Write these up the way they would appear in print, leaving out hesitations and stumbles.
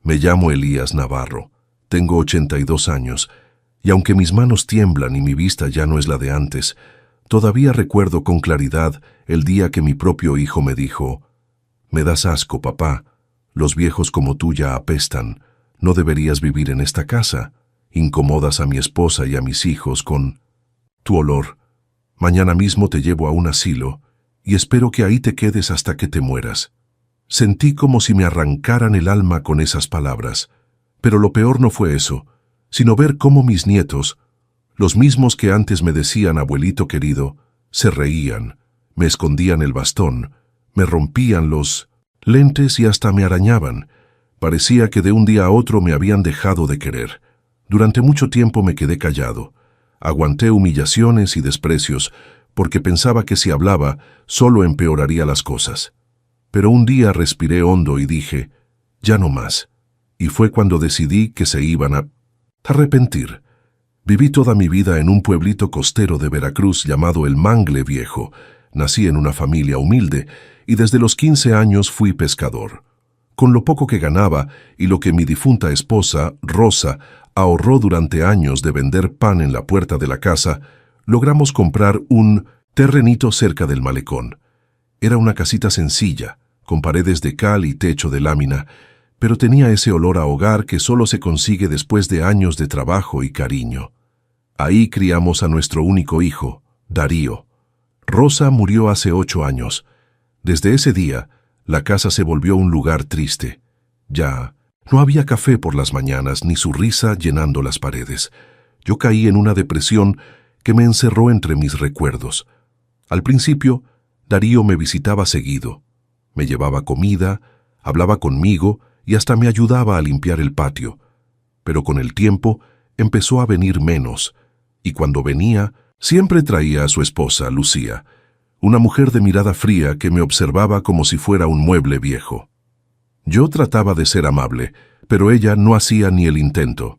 Me llamo Elías Navarro, tengo 82 años, y aunque mis manos tiemblan y mi vista ya no es la de antes, todavía recuerdo con claridad el día que mi propio hijo me dijo: «Me das asco, papá, los viejos como tú ya apestan, no deberías vivir en esta casa, incomodas a mi esposa y a mis hijos con tu olor. Mañana mismo te llevo a un asilo y espero que ahí te quedes hasta que te mueras». Sentí como si me arrancaran el alma con esas palabras, pero lo peor no fue eso, sino ver cómo mis nietos, los mismos que antes me decían abuelito querido, se reían, me escondían el bastón, me rompían los lentes y hasta me arañaban. Parecía que de un día a otro me habían dejado de querer. Durante mucho tiempo me quedé callado. Aguanté humillaciones y desprecios, porque pensaba que si hablaba, solo empeoraría las cosas. Pero un día respiré hondo y dije: «Ya no más». Y fue cuando decidí que se iban a arrepentir. Viví toda mi vida en un pueblito costero de Veracruz llamado El Mangle Viejo. Nací en una familia humilde y desde los 15 años fui pescador. Con lo poco que ganaba y lo que mi difunta esposa, Rosa, ahorró durante años de vender pan en la puerta de la casa, logramos comprar un terrenito cerca del malecón. Era una casita sencilla, con paredes de cal y techo de lámina, pero tenía ese olor a hogar que solo se consigue después de años de trabajo y cariño. Ahí criamos a nuestro único hijo, Darío. Rosa murió hace 8 años. Desde ese día, la casa se volvió un lugar triste. Ya no había café por las mañanas ni su risa llenando las paredes. Yo caí en una depresión que me encerró entre mis recuerdos. Al principio, Darío me visitaba seguido. Me llevaba comida, hablaba conmigo y hasta me ayudaba a limpiar el patio. Pero con el tiempo empezó a venir menos, y cuando venía, siempre traía a su esposa, Lucía, una mujer de mirada fría que me observaba como si fuera un mueble viejo. Yo trataba de ser amable, pero ella no hacía ni el intento.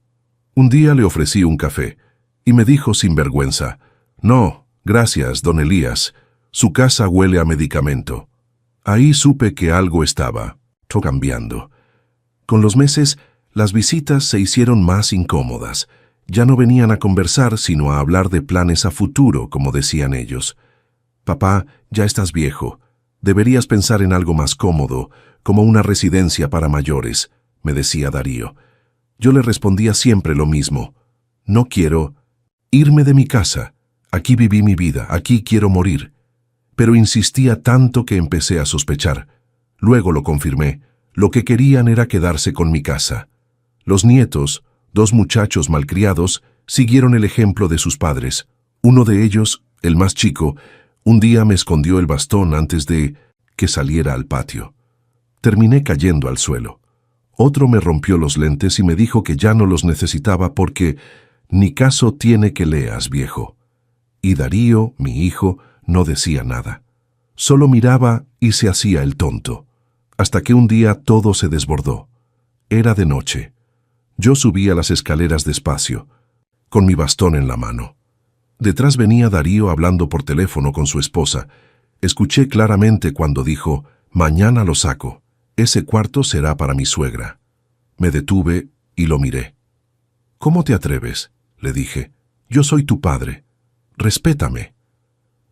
Un día le ofrecí un café, y me dijo sin vergüenza: «No, gracias, don Elías, su casa huele a medicamento». Ahí supe que algo estaba cambiando. Con los meses, las visitas se hicieron más incómodas. Ya no venían a conversar, sino a hablar de planes a futuro, como decían ellos. «Papá, ya estás viejo. Deberías pensar en algo más cómodo, como una residencia para mayores», me decía Darío. Yo le respondía siempre lo mismo: «No quiero irme de mi casa. Aquí viví mi vida, aquí quiero morir». Pero insistía tanto que empecé a sospechar. Luego lo confirmé. Lo que querían era quedarse con mi casa. Los nietos, 2 muchachos malcriados, siguieron el ejemplo de sus padres. Uno de ellos, el más chico, un día me escondió el bastón antes de que saliera al patio. Terminé cayendo al suelo. Otro me rompió los lentes y me dijo que ya no los necesitaba porque «ni caso tiene que leas, viejo». Y Darío, mi hijo, no decía nada. Solo miraba y se hacía el tonto. Hasta que un día todo se desbordó. Era de noche. Yo subía las escaleras despacio, con mi bastón en la mano. Detrás venía Darío hablando por teléfono con su esposa. Escuché claramente cuando dijo: «Mañana lo saco. Ese cuarto será para mi suegra». Me detuve y lo miré. «¿Cómo te atreves?», le dije. «Yo soy tu padre. Respétame».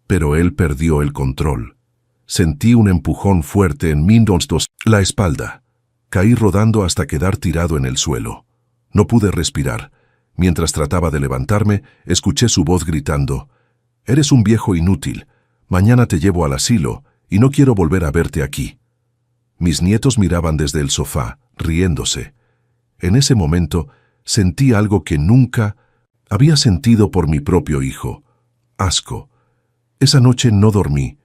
Pero él perdió el control. Sentí un empujón fuerte en la espalda. Caí rodando hasta quedar tirado en el suelo. No pude respirar. Mientras trataba de levantarme, escuché su voz gritando: «Eres un viejo inútil. Mañana te llevo al asilo y no quiero volver a verte aquí». Mis nietos miraban desde el sofá, riéndose. En ese momento sentí algo que nunca había sentido por mi propio hijo: asco. Esa noche no dormí.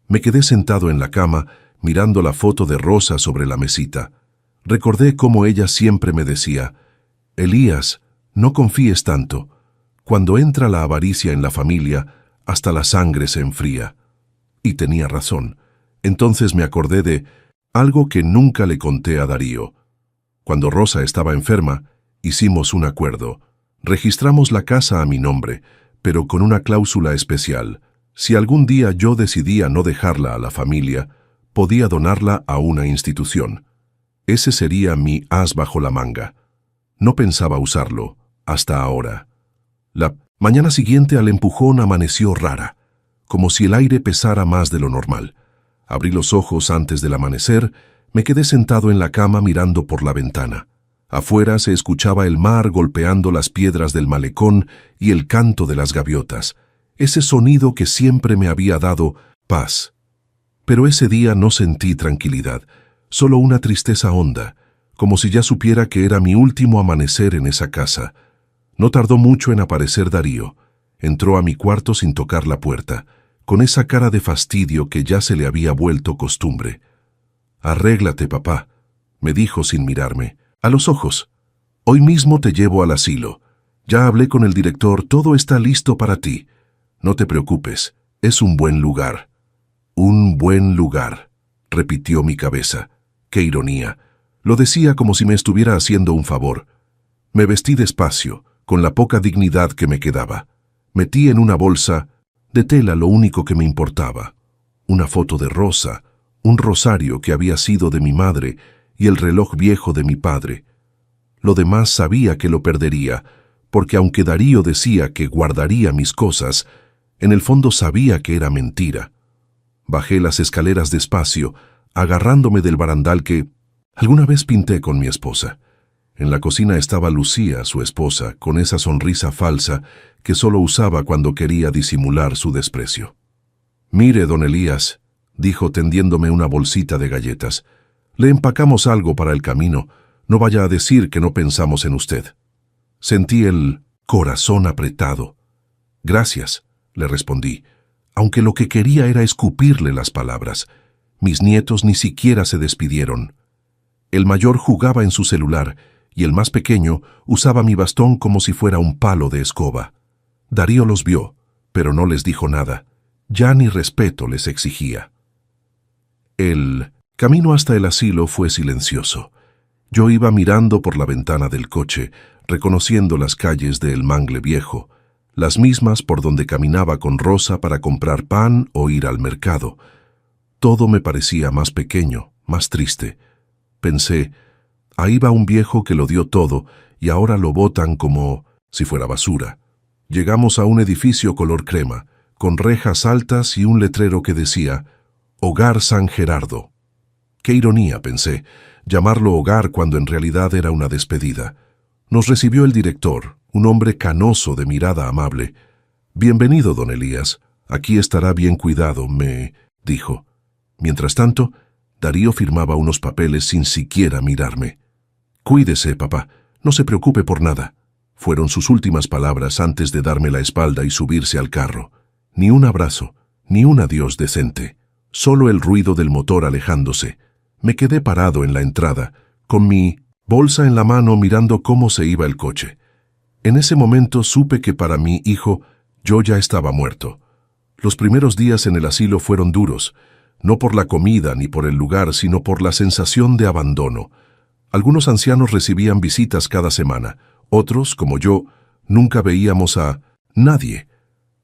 Me quedé sentado en la cama, mirando la foto de Rosa sobre la mesita. Recordé cómo ella siempre me decía: «Elías, no confíes tanto. Cuando entra la avaricia en la familia, hasta la sangre se enfría». Y tenía razón. Entonces me acordé de algo que nunca le conté a Darío. Cuando Rosa estaba enferma, hicimos un acuerdo. Registramos la casa a mi nombre, pero con una cláusula especial. Si algún día yo decidía no dejarla a la familia, podía donarla a una institución. Ese sería mi as bajo la manga. No pensaba usarlo, hasta ahora. La mañana siguiente al empujón amaneció rara, como si el aire pesara más de lo normal. Abrí los ojos antes del amanecer, me quedé sentado en la cama mirando por la ventana. Afuera se escuchaba el mar golpeando las piedras del malecón y el canto de las gaviotas, ese sonido que siempre me había dado paz. Pero ese día no sentí tranquilidad, solo una tristeza honda, como si ya supiera que era mi último amanecer en esa casa. No tardó mucho en aparecer Darío. Entró a mi cuarto sin tocar la puerta, con esa cara de fastidio que ya se le había vuelto costumbre. «Arréglate, papá», me dijo sin mirarme, a los ojos. «Hoy mismo te llevo al asilo. Ya hablé con el director, todo está listo para ti. No te preocupes, es un buen lugar». «Un buen lugar», repitió mi cabeza. Qué ironía. Lo decía como si me estuviera haciendo un favor. Me vestí despacio, con la poca dignidad que me quedaba. Metí en una bolsa de tela lo único que me importaba: una foto de Rosa, un rosario que había sido de mi madre y el reloj viejo de mi padre. Lo demás sabía que lo perdería, porque aunque Darío decía que guardaría mis cosas, en el fondo sabía que era mentira. Bajé las escaleras despacio, agarrándome del barandal que alguna vez pinté con mi esposa. En la cocina estaba Lucía, su esposa, con esa sonrisa falsa que solo usaba cuando quería disimular su desprecio. «Mire, don Elías», dijo tendiéndome una bolsita de galletas, «le empacamos algo para el camino. No vaya a decir que no pensamos en usted». Sentí el corazón apretado. «Gracias», le respondí, aunque lo que quería era escupirle las palabras. Mis nietos ni siquiera se despidieron. El mayor jugaba en su celular y el más pequeño usaba mi bastón como si fuera un palo de escoba. Darío los vio, pero no les dijo nada. Ya ni respeto les exigía. El camino hasta el asilo fue silencioso. Yo iba mirando por la ventana del coche, reconociendo las calles de El Mangle Viejo, las mismas por donde caminaba con Rosa para comprar pan o ir al mercado. Todo me parecía más pequeño, más triste. Pensé, ahí va un viejo que lo dio todo y ahora lo botan como si fuera basura. Llegamos a un edificio color crema, con rejas altas y un letrero que decía «Hogar San Gerardo». Qué ironía, pensé, llamarlo hogar cuando en realidad era una despedida. Nos recibió el director, un hombre canoso de mirada amable. «Bienvenido, don Elías. Aquí estará bien cuidado», me dijo. Mientras tanto, Darío firmaba unos papeles sin siquiera mirarme. «Cuídese, papá. No se preocupe por nada», fueron sus últimas palabras antes de darme la espalda y subirse al carro. Ni un abrazo, ni un adiós decente. Solo el ruido del motor alejándose. Me quedé parado en la entrada, con mi bolsa en la mano mirando cómo se iba el coche. En ese momento supe que para mi hijo yo ya estaba muerto. Los primeros días en el asilo fueron duros, no por la comida ni por el lugar, sino por la sensación de abandono. Algunos ancianos recibían visitas cada semana, otros, como yo, nunca veíamos a nadie.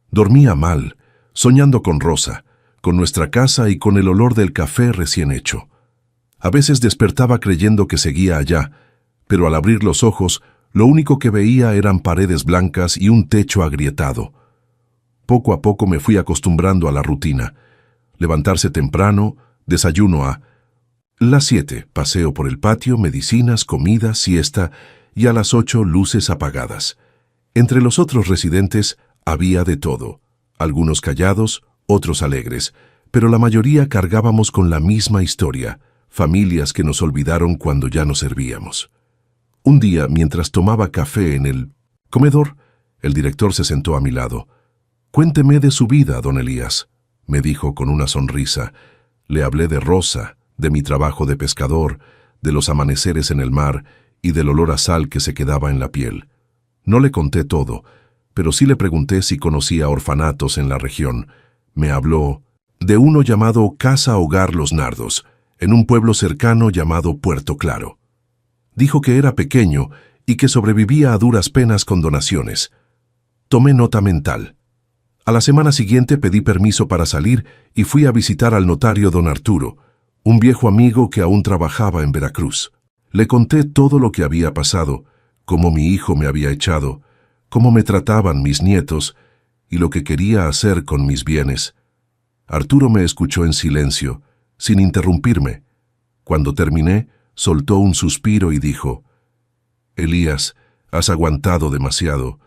Dormía mal, soñando con Rosa, con nuestra casa y con el olor del café recién hecho. A veces despertaba creyendo que seguía allá, pero al abrir los ojos, lo único que veía eran paredes blancas y un techo agrietado. Poco a poco me fui acostumbrando a la rutina. Levantarse temprano, desayuno a las 7, paseo por el patio, medicinas, comida, siesta, y a las 8 luces apagadas. Entre los otros residentes había de todo, algunos callados, otros alegres, pero la mayoría cargábamos con la misma historia, familias que nos olvidaron cuando ya no servíamos. Un día, mientras tomaba café en el comedor, el director se sentó a mi lado. «Cuénteme de su vida, don Elías», me dijo con una sonrisa. Le hablé de Rosa, de mi trabajo de pescador, de los amaneceres en el mar y del olor a sal que se quedaba en la piel. No le conté todo, pero sí le pregunté si conocía orfanatos en la región. Me habló de uno llamado Casa Hogar Los Nardos, en un pueblo cercano llamado Puerto Claro. Dijo que era pequeño y que sobrevivía a duras penas con donaciones. Tomé nota mental. A la semana siguiente pedí permiso para salir y fui a visitar al notario don Arturo, un viejo amigo que aún trabajaba en Veracruz. Le conté todo lo que había pasado, cómo mi hijo me había echado, cómo me trataban mis nietos y lo que quería hacer con mis bienes. Arturo me escuchó en silencio, sin interrumpirme. Cuando terminé, soltó un suspiro y dijo: «Elías, has aguantado demasiado.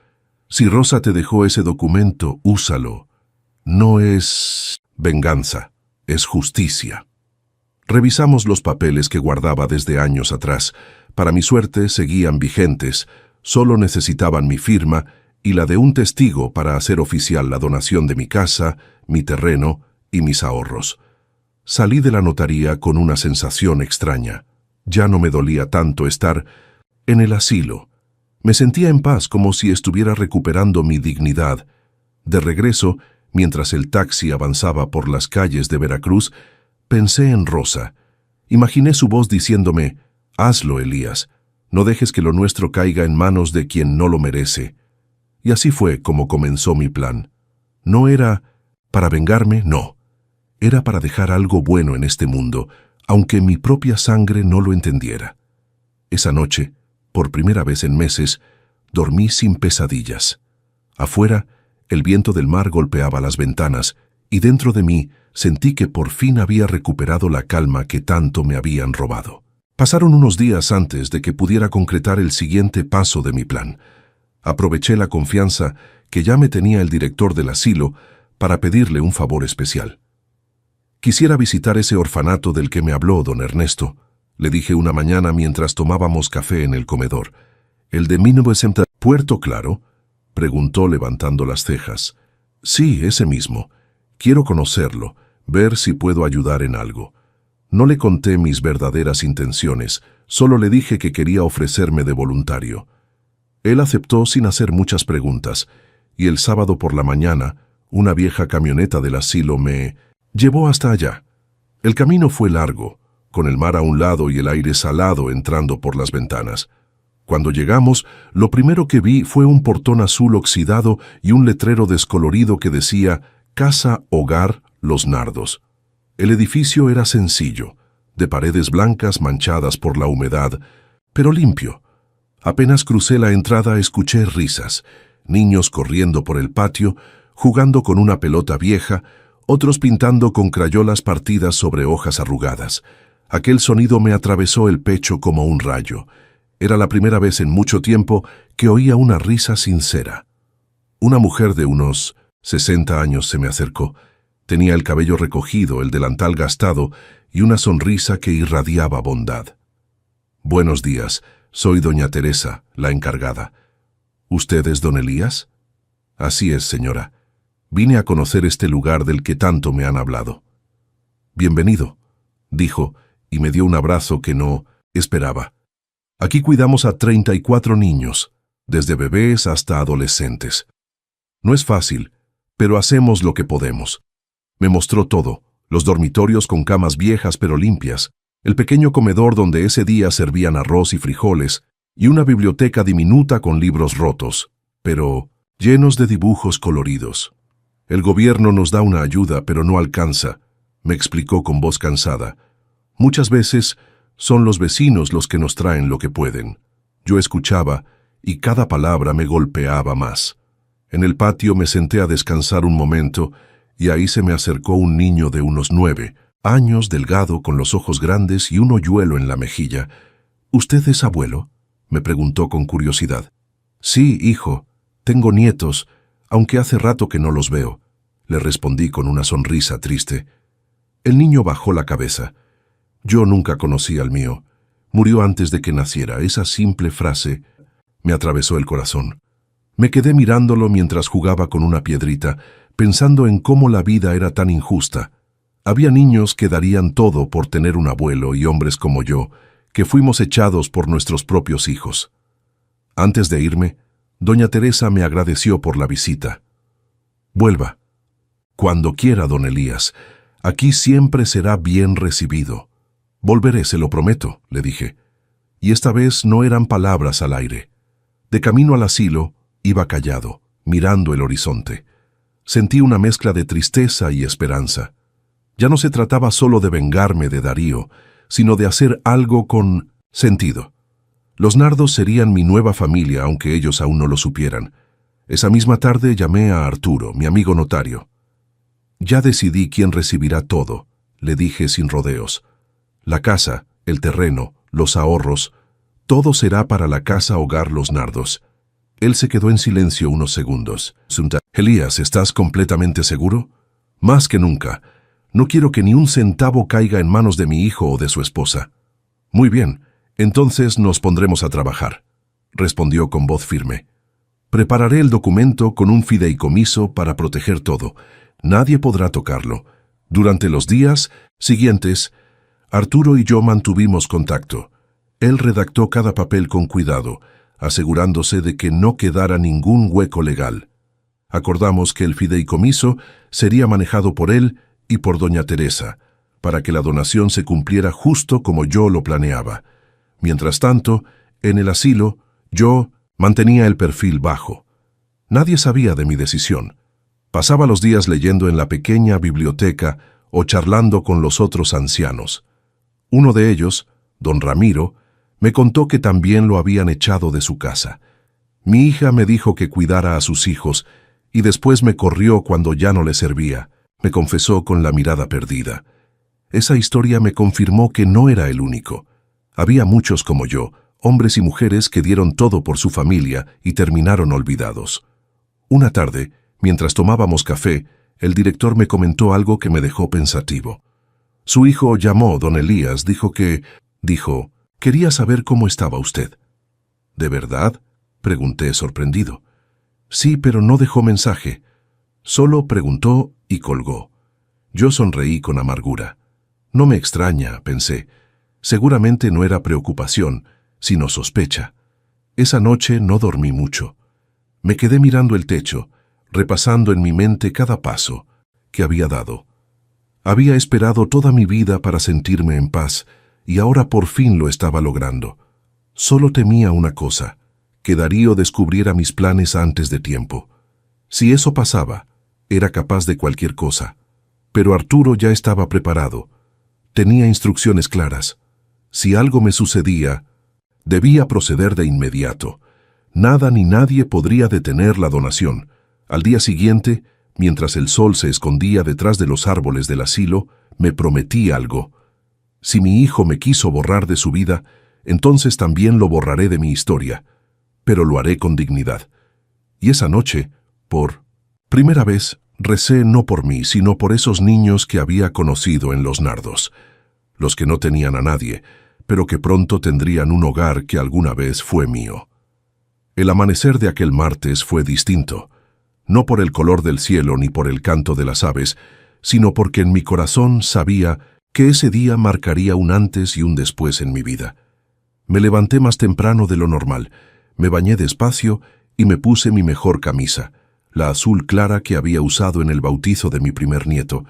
Si Rosa te dejó ese documento, úsalo. No es venganza, es justicia». Revisamos los papeles que guardaba desde años atrás. Para mi suerte, seguían vigentes. Solo necesitaban mi firma y la de un testigo para hacer oficial la donación de mi casa, mi terreno y mis ahorros. Salí de la notaría con una sensación extraña. Ya no me dolía tanto estar en el asilo. Me sentía en paz, como si estuviera recuperando mi dignidad. De regreso, mientras el taxi avanzaba por las calles de Veracruz, pensé en Rosa. Imaginé su voz diciéndome: «Hazlo, Elías. No dejes que lo nuestro caiga en manos de quien no lo merece». Y así fue como comenzó mi plan. No era para vengarme, no. Era para dejar algo bueno en este mundo, aunque mi propia sangre no lo entendiera. Esa noche, por primera vez en meses, dormí sin pesadillas. Afuera, el viento del mar golpeaba las ventanas, y dentro de mí sentí que por fin había recuperado la calma que tanto me habían robado. Pasaron unos días antes de que pudiera concretar el siguiente paso de mi plan. Aproveché la confianza que ya me tenía el director del asilo para pedirle un favor especial. «Quisiera visitar ese orfanato del que me habló don Ernesto», le dije una mañana mientras tomábamos café en el comedor. «¿El de 1900 Puerto Claro?», preguntó levantando las cejas. «Sí, ese mismo. Quiero conocerlo, ver si puedo ayudar en algo». No le conté mis verdaderas intenciones, solo le dije que quería ofrecerme de voluntario. Él aceptó sin hacer muchas preguntas, y el sábado por la mañana, una vieja camioneta del asilo me llevó hasta allá. El camino fue largo, con el mar a un lado y el aire salado entrando por las ventanas. Cuando llegamos, lo primero que vi fue un portón azul oxidado y un letrero descolorido que decía «Casa Hogar Los Nardos». El edificio era sencillo, de paredes blancas manchadas por la humedad, pero limpio. Apenas crucé la entrada escuché risas, niños corriendo por el patio, jugando con una pelota vieja, otros pintando con crayolas partidas sobre hojas arrugadas. Aquel sonido me atravesó el pecho como un rayo. Era la primera vez en mucho tiempo que oía una risa sincera. Una mujer de unos 60 años se me acercó. Tenía el cabello recogido, el delantal gastado y una sonrisa que irradiaba bondad. «Buenos días, soy doña Teresa, la encargada». «¿Usted es don Elías?». «Así es, señora. Vine a conocer este lugar del que tanto me han hablado». «Bienvenido», dijo, y me dio un abrazo que no esperaba. «Aquí cuidamos a 34 niños, desde bebés hasta adolescentes. No es fácil, pero hacemos lo que podemos». Me mostró todo, los dormitorios con camas viejas pero limpias, el pequeño comedor donde ese día servían arroz y frijoles, y una biblioteca diminuta con libros rotos, pero llenos de dibujos coloridos. «El gobierno nos da una ayuda, pero no alcanza», me explicó con voz cansada. «Muchas veces son los vecinos los que nos traen lo que pueden». Yo escuchaba, y cada palabra me golpeaba más. En el patio me senté a descansar un momento, y ahí se me acercó un niño de unos 9 años, delgado, con los ojos grandes y un hoyuelo en la mejilla. «¿Usted es abuelo?», me preguntó con curiosidad. «Sí, hijo. Tengo nietos, aunque hace rato que no los veo», le respondí con una sonrisa triste. El niño bajó la cabeza. «Yo nunca conocí al mío. Murió antes de que naciera». Esa simple frase me atravesó el corazón. Me quedé mirándolo mientras jugaba con una piedrita, pensando en cómo la vida era tan injusta. Había niños que darían todo por tener un abuelo y hombres como yo, que fuimos echados por nuestros propios hijos. Antes de irme, doña Teresa me agradeció por la visita. «Vuelva. Cuando quiera, don Elías. Aquí siempre será bien recibido». «Volveré, se lo prometo», le dije. Y esta vez no eran palabras al aire. De camino al asilo, iba callado, mirando el horizonte. Sentí una mezcla de tristeza y esperanza. Ya no se trataba solo de vengarme de Darío, sino de hacer algo con sentido. Los Nardos serían mi nueva familia, aunque ellos aún no lo supieran. Esa misma tarde llamé a Arturo, mi amigo notario. Ya decidí quién recibirá todo, le dije sin rodeos. La casa, el terreno, los ahorros, todo será para la casa hogar Los Nardos. Él se quedó en silencio unos segundos. Elías, ¿estás completamente seguro? Más que nunca. No quiero que ni un centavo caiga en manos de mi hijo o de su esposa. Muy bien, entonces nos pondremos a trabajar, respondió con voz firme. Prepararé el documento con un fideicomiso para proteger todo. Nadie podrá tocarlo. Durante los días siguientes, Arturo y yo mantuvimos contacto. Él redactó cada papel con cuidado, asegurándose de que no quedara ningún hueco legal. Acordamos que el fideicomiso sería manejado por él y por doña Teresa, para que la donación se cumpliera justo como yo lo planeaba. Mientras tanto, en el asilo, yo mantenía el perfil bajo. Nadie sabía de mi decisión. Pasaba los días leyendo en la pequeña biblioteca o charlando con los otros ancianos. Uno de ellos, don Ramiro, me contó que también lo habían echado de su casa. Mi hija me dijo que cuidara a sus hijos y después me corrió cuando ya no le servía, me confesó con la mirada perdida. Esa historia me confirmó que no era el único. Había muchos como yo, hombres y mujeres que dieron todo por su familia y terminaron olvidados. Una tarde, mientras tomábamos café, el director me comentó algo que me dejó pensativo. Su hijo llamó, don Elías, dijo, quería saber cómo estaba usted. ¿De verdad? Pregunté sorprendido. Sí, pero no dejó mensaje. Solo preguntó y colgó. Yo sonreí con amargura. No me extraña, pensé. Seguramente no era preocupación, sino sospecha. Esa noche no dormí mucho. Me quedé mirando el techo, repasando en mi mente cada paso que había dado. Había esperado toda mi vida para sentirme en paz, y ahora por fin lo estaba logrando. Solo temía una cosa, que Darío descubriera mis planes antes de tiempo. Si eso pasaba, era capaz de cualquier cosa. Pero Arturo ya estaba preparado. Tenía instrucciones claras. Si algo me sucedía, debía proceder de inmediato. Nada ni nadie podría detener la donación. Al día siguiente, mientras el sol se escondía detrás de los árboles del asilo, me prometí algo. Si mi hijo me quiso borrar de su vida, entonces también lo borraré de mi historia, pero lo haré con dignidad. Y esa noche, por primera vez, recé no por mí, sino por esos niños que había conocido en Los Nardos, los que no tenían a nadie, pero que pronto tendrían un hogar que alguna vez fue mío. El amanecer de aquel martes fue distinto, no por el color del cielo ni por el canto de las aves, sino porque en mi corazón sabía que ese día marcaría un antes y un después en mi vida. Me levanté más temprano de lo normal, me bañé despacio y me puse mi mejor camisa, la azul clara que había usado en el bautizo de mi primer nieto,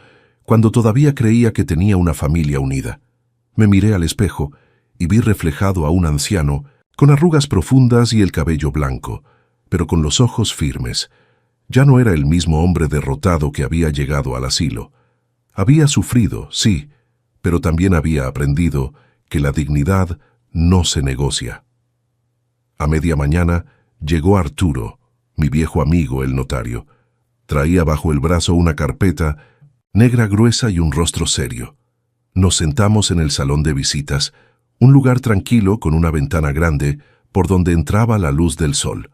cuando todavía creía que tenía una familia unida. Me miré al espejo y vi reflejado a un anciano con arrugas profundas y el cabello blanco, pero con los ojos firmes. Ya no era el mismo hombre derrotado que había llegado al asilo. Había sufrido, sí, pero también había aprendido que la dignidad no se negocia. A media mañana llegó Arturo, mi viejo amigo el notario. Traía bajo el brazo una carpeta negra gruesa y un rostro serio. Nos sentamos en el salón de visitas, un lugar tranquilo con una ventana grande por donde entraba la luz del sol.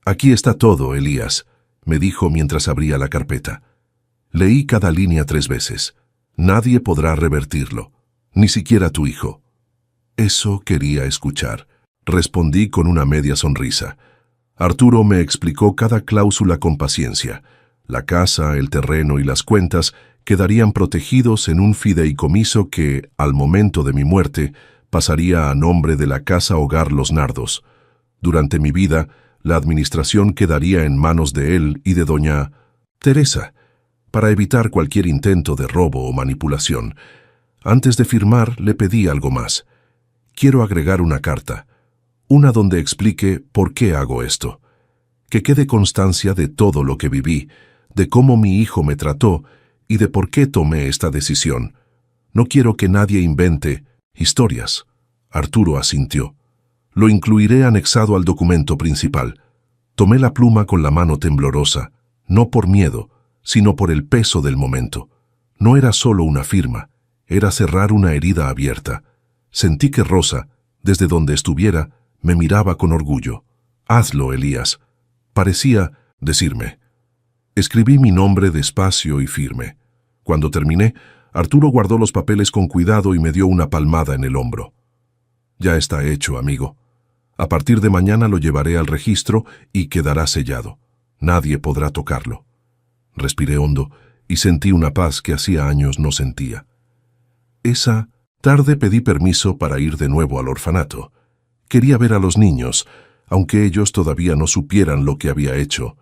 «Aquí está todo, Elías», me dijo mientras abría la carpeta. Leí cada línea 3 veces. Nadie podrá revertirlo, ni siquiera tu hijo. Eso quería escuchar. Respondí con una media sonrisa. Arturo me explicó cada cláusula con paciencia. La casa, el terreno y las cuentas quedarían protegidos en un fideicomiso que, al momento de mi muerte, pasaría a nombre de la Casa Hogar Los Nardos. Durante mi vida, la administración quedaría en manos de él y de doña Teresa, para evitar cualquier intento de robo o manipulación. Antes de firmar, le pedí algo más. Quiero agregar una carta, una donde explique por qué hago esto. Que quede constancia de todo lo que viví, de cómo mi hijo me trató y de por qué tomé esta decisión. No quiero que nadie invente historias. Arturo asintió. Lo incluiré anexado al documento principal. Tomé la pluma con la mano temblorosa, no por miedo, sino por el peso del momento. No era solo una firma, era cerrar una herida abierta. Sentí que Rosa, desde donde estuviera, me miraba con orgullo. «Hazlo, Elías», parecía decirme. Escribí mi nombre despacio y firme. Cuando terminé, Arturo guardó los papeles con cuidado y me dio una palmada en el hombro. «Ya está hecho, amigo. A partir de mañana lo llevaré al registro y quedará sellado. Nadie podrá tocarlo». Respiré hondo y sentí una paz que hacía años no sentía. Esa tarde pedí permiso para ir de nuevo al orfanato. Quería ver a los niños, aunque ellos todavía no supieran lo que había hecho.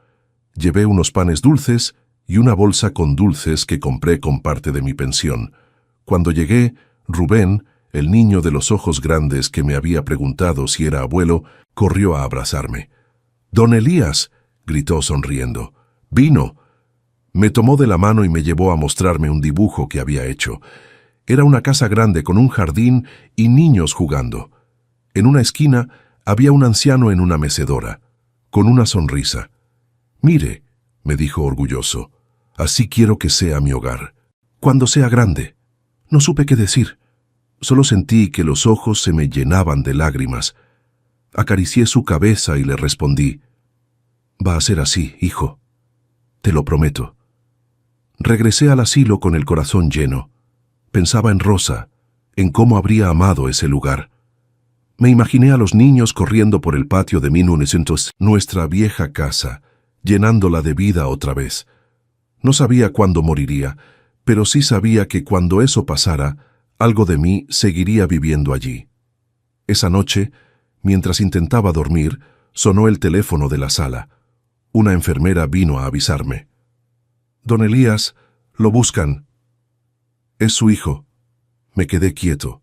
Llevé unos panes dulces y una bolsa con dulces que compré con parte de mi pensión. Cuando llegué, Rubén, el niño de los ojos grandes que me había preguntado si era abuelo, corrió a abrazarme. «¡Don Elías!», gritó sonriendo. «¡Vino!». Me tomó de la mano y me llevó a mostrarme un dibujo que había hecho. Era una casa grande con un jardín y niños jugando. En una esquina había un anciano en una mecedora, con una sonrisa. «Mire», me dijo orgulloso, «así quiero que sea mi hogar, cuando sea grande». No supe qué decir. Solo sentí que los ojos se me llenaban de lágrimas. Acaricié su cabeza y le respondí, «Va a ser así, hijo. Te lo prometo». Regresé al asilo con el corazón lleno. Pensaba en Rosa, en cómo habría amado ese lugar. Me imaginé a los niños corriendo por el patio de 1900, nuestra vieja casa, llenándola de vida otra vez. No sabía cuándo moriría, pero sí sabía que cuando eso pasara, algo de mí seguiría viviendo allí. Esa noche, mientras intentaba dormir, sonó el teléfono de la sala. Una enfermera vino a avisarme. «Don Elías, lo buscan». «Es su hijo». Me quedé quieto.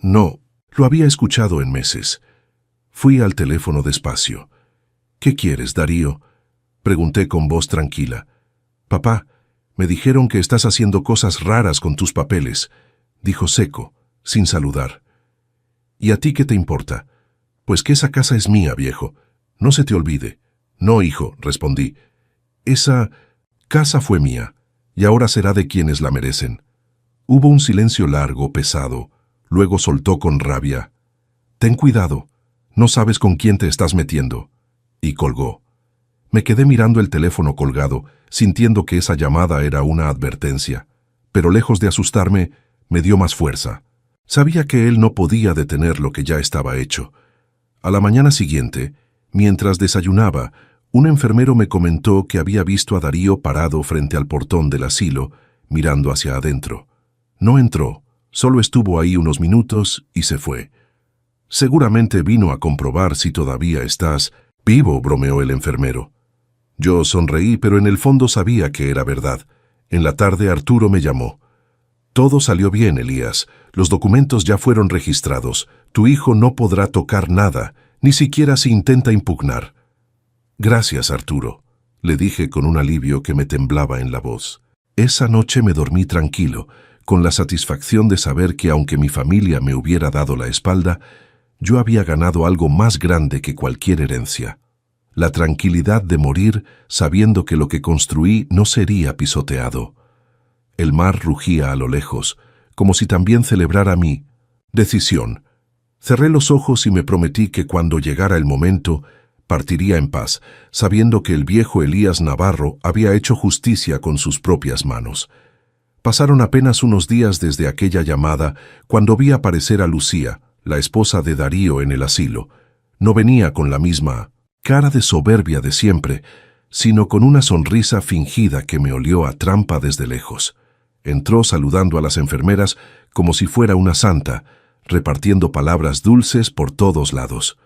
No, lo había escuchado en meses. Fui al teléfono despacio. «¿Qué quieres, Darío?», pregunté con voz tranquila. «Papá, me dijeron que estás haciendo cosas raras con tus papeles», dijo seco, sin saludar. «¿Y a ti qué te importa? Pues que esa casa es mía, viejo. No se te olvide». «No, hijo», respondí. «Esa casa fue mía, y ahora será de quienes la merecen». Hubo un silencio largo, pesado. Luego soltó con rabia. «Ten cuidado, no sabes con quién te estás metiendo». Y colgó. Me quedé mirando el teléfono colgado, sintiendo que esa llamada era una advertencia. Pero lejos de asustarme, me dio más fuerza. Sabía que él no podía detener lo que ya estaba hecho. A la mañana siguiente, mientras desayunaba, un enfermero me comentó que había visto a Darío parado frente al portón del asilo, mirando hacia adentro. No entró, solo estuvo ahí unos minutos y se fue. «Seguramente vino a comprobar si todavía estás vivo», bromeó el enfermero. Yo sonreí, pero en el fondo sabía que era verdad. En la tarde Arturo me llamó. «Todo salió bien, Elías. Los documentos ya fueron registrados. Tu hijo no podrá tocar nada, ni siquiera si intenta impugnar». «Gracias, Arturo», le dije con un alivio que me temblaba en la voz. Esa noche me dormí tranquilo, con la satisfacción de saber que aunque mi familia me hubiera dado la espalda, yo había ganado algo más grande que cualquier herencia. La tranquilidad de morir sabiendo que lo que construí no sería pisoteado. El mar rugía a lo lejos, como si también celebrara mi decisión. Cerré los ojos y me prometí que cuando llegara el momento, partiría en paz, sabiendo que el viejo Elías Navarro había hecho justicia con sus propias manos. Pasaron apenas unos días desde aquella llamada cuando vi aparecer a Lucía, la esposa de Darío, en el asilo. No venía con la misma cara de soberbia de siempre, sino con una sonrisa fingida que me olió a trampa desde lejos. Entró saludando a las enfermeras como si fuera una santa, repartiendo palabras dulces por todos lados.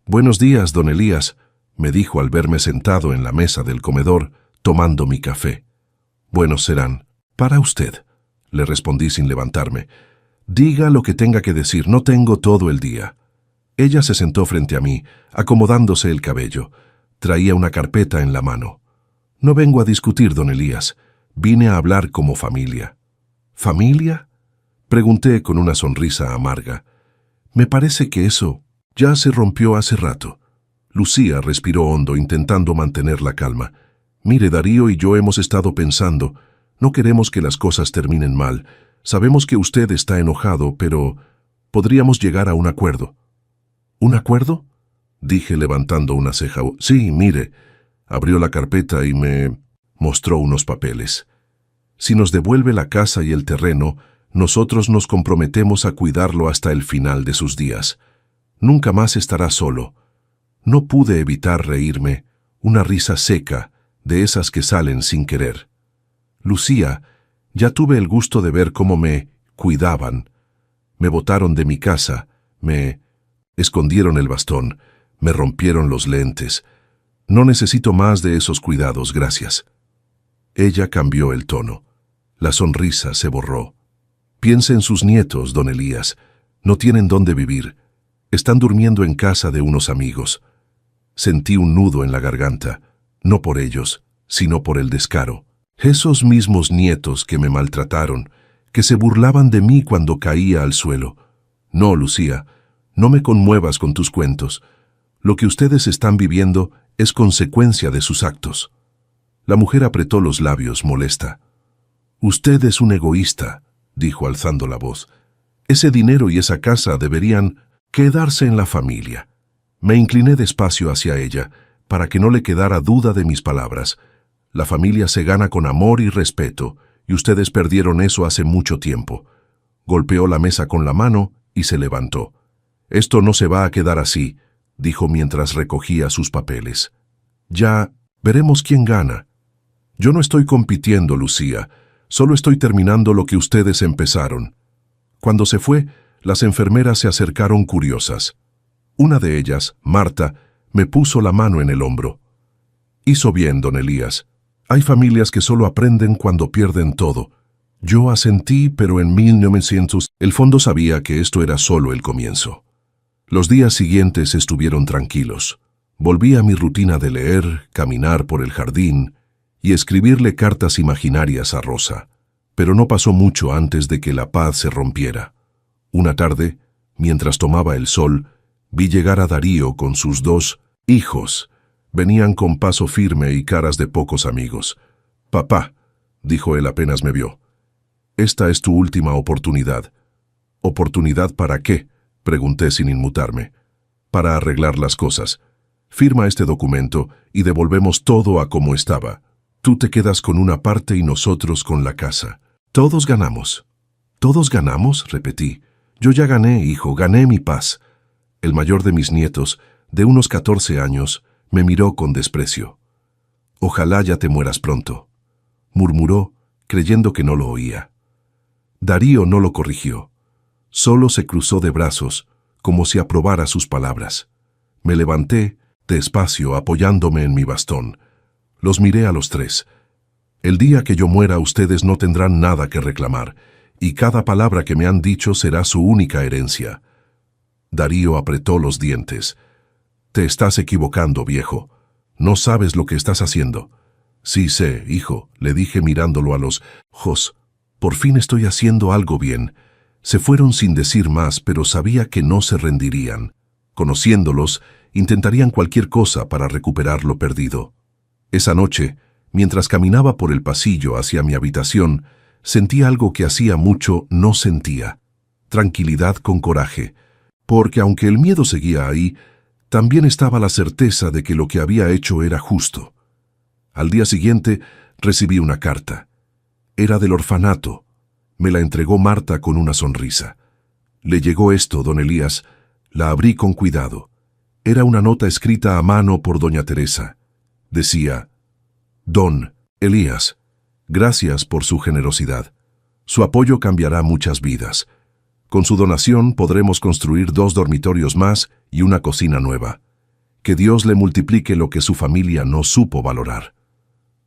«Buenos días, don Elías», me dijo al verme sentado en la mesa del comedor, tomando mi café. «Buenos serán. Para usted», le respondí sin levantarme. «Diga lo que tenga que decir, no tengo todo el día». Ella se sentó frente a mí, acomodándose el cabello. Traía una carpeta en la mano. «No vengo a discutir, don Elías. Vine a hablar como familia. ¿Familia? Pregunté con una sonrisa amarga. Me parece que eso ya se rompió hace rato. Lucía respiró hondo, intentando mantener la calma. Mire, Darío y yo hemos estado pensando. No queremos que las cosas terminen mal. Sabemos que usted está enojado, pero podríamos llegar a un acuerdo. ¿Un acuerdo?, dije levantando una ceja. Sí, mire. Abrió la carpeta y me mostró unos papeles. Si nos devuelve la casa y el terreno, nosotros nos comprometemos a cuidarlo hasta el final de sus días. Nunca más estará solo. No pude evitar reírme, una risa seca, de esas que salen sin querer. Lucía, ya tuve el gusto de ver cómo me cuidaban. Me botaron de mi casa, me escondieron el bastón, me rompieron los lentes. No necesito más de esos cuidados, gracias. Ella cambió el tono. La sonrisa se borró. Piense en sus nietos, don Elías. No tienen dónde vivir. Están durmiendo en casa de unos amigos. Sentí un nudo en la garganta, no por ellos, sino por el descaro. Esos mismos nietos que me maltrataron, que se burlaban de mí cuando caía al suelo. No, Lucía, no me conmuevas con tus cuentos. Lo que ustedes están viviendo es consecuencia de sus actos. La mujer apretó los labios, molesta. Usted es un egoísta, dijo alzando la voz. Ese dinero y esa casa deberían quedarse en la familia. Me incliné despacio hacia ella, para que no le quedara duda de mis palabras. La familia se gana con amor y respeto, y ustedes perdieron eso hace mucho tiempo. Golpeó la mesa con la mano y se levantó. Esto no se va a quedar así, dijo mientras recogía sus papeles. Ya veremos quién gana. Yo no estoy compitiendo, Lucía, solo estoy terminando lo que ustedes empezaron. Cuando se fue, las enfermeras se acercaron curiosas. Una de ellas, Marta, me puso la mano en el hombro. Hizo bien, don Elías. Hay familias que solo aprenden cuando pierden todo. Yo asentí, pero en 1900, el fondo sabía que esto era solo el comienzo. Los días siguientes estuvieron tranquilos. Volví a mi rutina de leer, caminar por el jardín y escribirle cartas imaginarias a Rosa. Pero no pasó mucho antes de que la paz se rompiera. Una tarde, mientras tomaba el sol, vi llegar a Darío con sus 2 hijos. Venían con paso firme y caras de pocos amigos. «Papá», dijo él apenas me vio, «esta es tu última oportunidad». «¿Oportunidad para qué?», pregunté sin inmutarme. «Para arreglar las cosas. Firma este documento y devolvemos todo a como estaba. Tú te quedas con una parte y nosotros con la casa. Todos ganamos». «¿Todos ganamos?», repetí. «Yo ya gané, hijo, gané mi paz». El mayor de mis nietos, de unos 14 años, me miró con desprecio. «Ojalá ya te mueras pronto», murmuró, creyendo que no lo oía. Darío no lo corrigió. Solo se cruzó de brazos, como si aprobara sus palabras. Me levanté, despacio, apoyándome en mi bastón. Los miré a los 3. «El día que yo muera ustedes no tendrán nada que reclamar, y cada palabra que me han dicho será su única herencia». Darío apretó los dientes. «Te estás equivocando, viejo. No sabes lo que estás haciendo». «Sí sé, hijo», le dije mirándolo a los ojos. «Por fin estoy haciendo algo bien». Se fueron sin decir más, pero sabía que no se rendirían. Conociéndolos, intentarían cualquier cosa para recuperar lo perdido. Esa noche, mientras caminaba por el pasillo hacia mi habitación, sentí algo que hacía mucho no sentía. Tranquilidad con coraje. Porque aunque el miedo seguía ahí, también estaba la certeza de que lo que había hecho era justo. Al día siguiente recibí una carta. Era del orfanato. Me la entregó Marta con una sonrisa. «Le llegó esto, don Elías». La abrí con cuidado. Era una nota escrita a mano por doña Teresa. Decía: «Don Elías, gracias por su generosidad. Su apoyo cambiará muchas vidas. Con su donación podremos construir 2 dormitorios más y una cocina nueva. Que Dios le multiplique lo que su familia no supo valorar».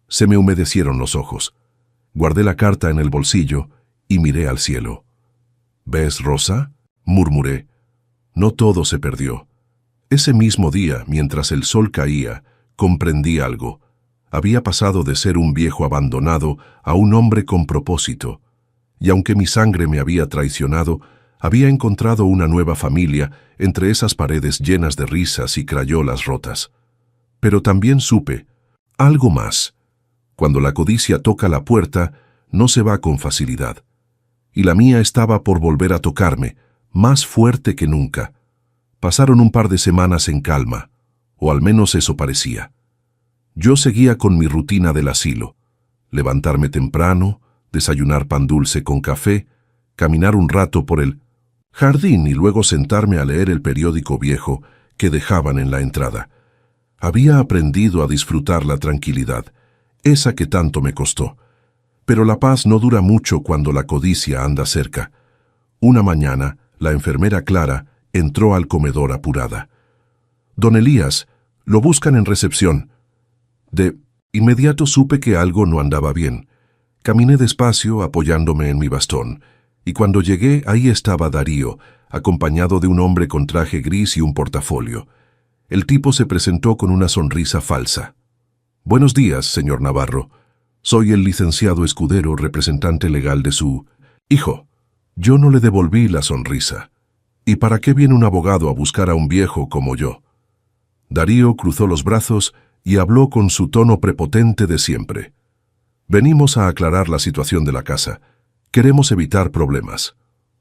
Se me humedecieron los ojos. Guardé la carta en el bolsillo y miré al cielo. «¿Ves, Rosa?», murmuré. No todo se perdió. Ese mismo día, mientras el sol caía, comprendí algo. Había pasado de ser un viejo abandonado a un hombre con propósito, y aunque mi sangre me había traicionado, había encontrado una nueva familia entre esas paredes llenas de risas y crayolas rotas. Pero también supe algo más. Cuando la codicia toca la puerta, no se va con facilidad. Y la mía estaba por volver a tocarme, más fuerte que nunca. Pasaron un par de semanas en calma, o al menos eso parecía. Yo seguía con mi rutina del asilo: levantarme temprano, desayunar pan dulce con café, caminar un rato por el jardín y luego sentarme a leer el periódico viejo que dejaban en la entrada. Había aprendido a disfrutar la tranquilidad, esa que tanto me costó. Pero la paz no dura mucho cuando la codicia anda cerca. Una mañana, la enfermera Clara entró al comedor apurada. «Don Elías, lo buscan en recepción». De inmediato supe que algo no andaba bien. Caminé despacio apoyándome en mi bastón, y cuando llegué ahí estaba Darío, acompañado de un hombre con traje gris y un portafolio. El tipo se presentó con una sonrisa falsa. «Buenos días, señor Navarro. Soy el licenciado Escudero, representante legal de su hijo». Yo no le devolví la sonrisa. ¿Y para qué viene un abogado a buscar a un viejo como yo? Darío cruzó los brazos y habló con su tono prepotente de siempre. «Venimos a aclarar la situación de la casa. Queremos evitar problemas».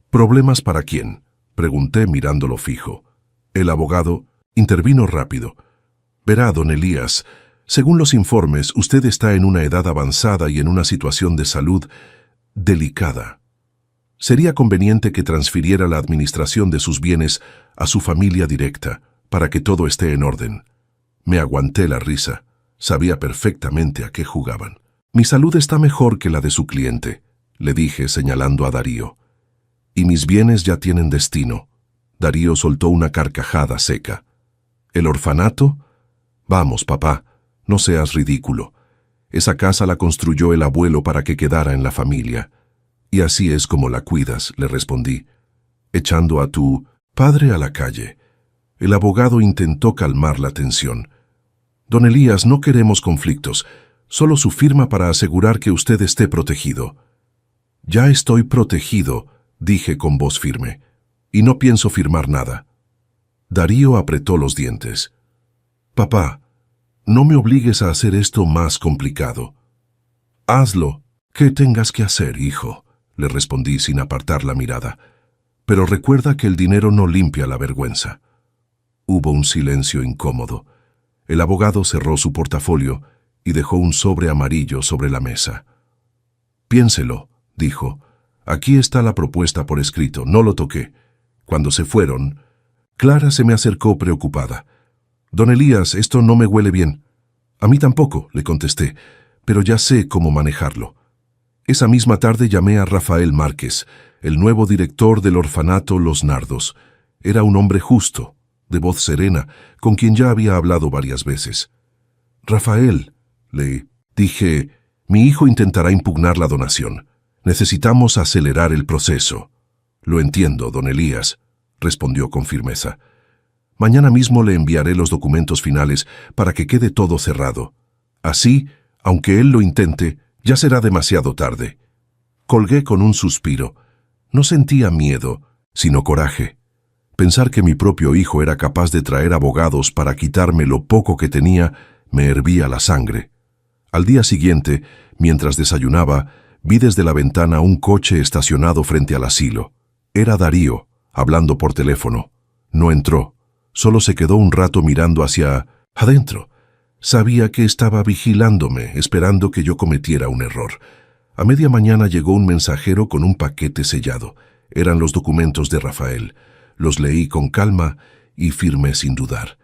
«¿Problemas para quién?», pregunté mirándolo fijo. El abogado intervino rápido. «Verá, don Elías, según los informes, usted está en una edad avanzada y en una situación de salud delicada. Sería conveniente que transfiriera la administración de sus bienes a su familia directa, para que todo esté en orden». Me aguanté la risa. Sabía perfectamente a qué jugaban. «Mi salud está mejor que la de su cliente», le dije señalando a Darío. «Y mis bienes ya tienen destino». Darío soltó una carcajada seca. «¿El orfanato? Vamos, papá, no seas ridículo. Esa casa la construyó el abuelo para que quedara en la familia. Y así es como la cuidas», le respondí, «echando a tu padre a la calle». El abogado intentó calmar la tensión. «Don Elías, no queremos conflictos, solo su firma para asegurar que usted esté protegido». «Ya estoy protegido», dije con voz firme, «y no pienso firmar nada». Darío apretó los dientes. «Papá, no me obligues a hacer esto más complicado». «Hazlo, que tengas que hacer, hijo», le respondí sin apartar la mirada. «Pero recuerda que el dinero no limpia la vergüenza». Hubo un silencio incómodo. El abogado cerró su portafolio y dejó un sobre amarillo sobre la mesa. «Piénselo», dijo. «Aquí está la propuesta por escrito, no lo toqué». Cuando se fueron, Clara se me acercó preocupada. «Don Elías, esto no me huele bien». «A mí tampoco», le contesté, «pero ya sé cómo manejarlo». Esa misma tarde llamé a Rafael Márquez, el nuevo director del orfanato Los Nardos. Era un hombre justo, de voz serena, con quien ya había hablado varias veces. «Rafael», le dije, «mi hijo intentará impugnar la donación. Necesitamos acelerar el proceso». «Lo entiendo, don Elías», respondió con firmeza. «Mañana mismo le enviaré los documentos finales para que quede todo cerrado. Así, aunque él lo intente, ya será demasiado tarde». Colgué con un suspiro. No sentía miedo, sino coraje. Pensar que mi propio hijo era capaz de traer abogados para quitarme lo poco que tenía me hervía la sangre. Al día siguiente, mientras desayunaba, vi desde la ventana un coche estacionado frente al asilo. Era Darío, hablando por teléfono. No entró, solo se quedó un rato mirando hacia adentro. Sabía que estaba vigilándome, esperando que yo cometiera un error. A media mañana llegó un mensajero con un paquete sellado. Eran los documentos de Rafael. Los leí con calma y firmé sin dudar.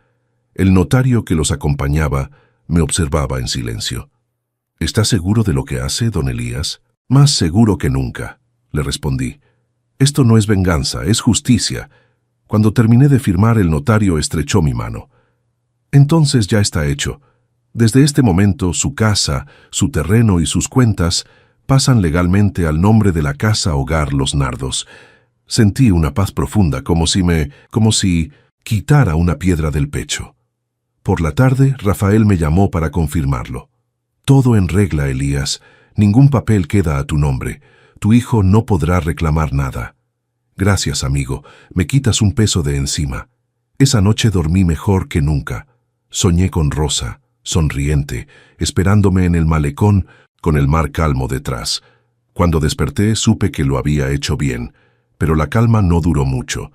El notario que los acompañaba me observaba en silencio. «¿Está seguro de lo que hace, don Elías?» «Más seguro que nunca», le respondí. «Esto no es venganza, es justicia». Cuando terminé de firmar, el notario estrechó mi mano. «Entonces ya está hecho. Desde este momento, su casa, su terreno y sus cuentas pasan legalmente al nombre de la Casa Hogar Los Nardos». Sentí una paz profunda, como si quitara una piedra del pecho. Por la tarde, Rafael me llamó para confirmarlo. Todo en regla, Elías. Ningún papel queda a tu nombre. Tu hijo no podrá reclamar nada. Gracias, amigo. Me quitas un peso de encima. Esa noche dormí mejor que nunca. Soñé con Rosa, sonriente, esperándome en el malecón con el mar calmo detrás. Cuando desperté supe que lo había hecho bien, pero la calma no duró mucho.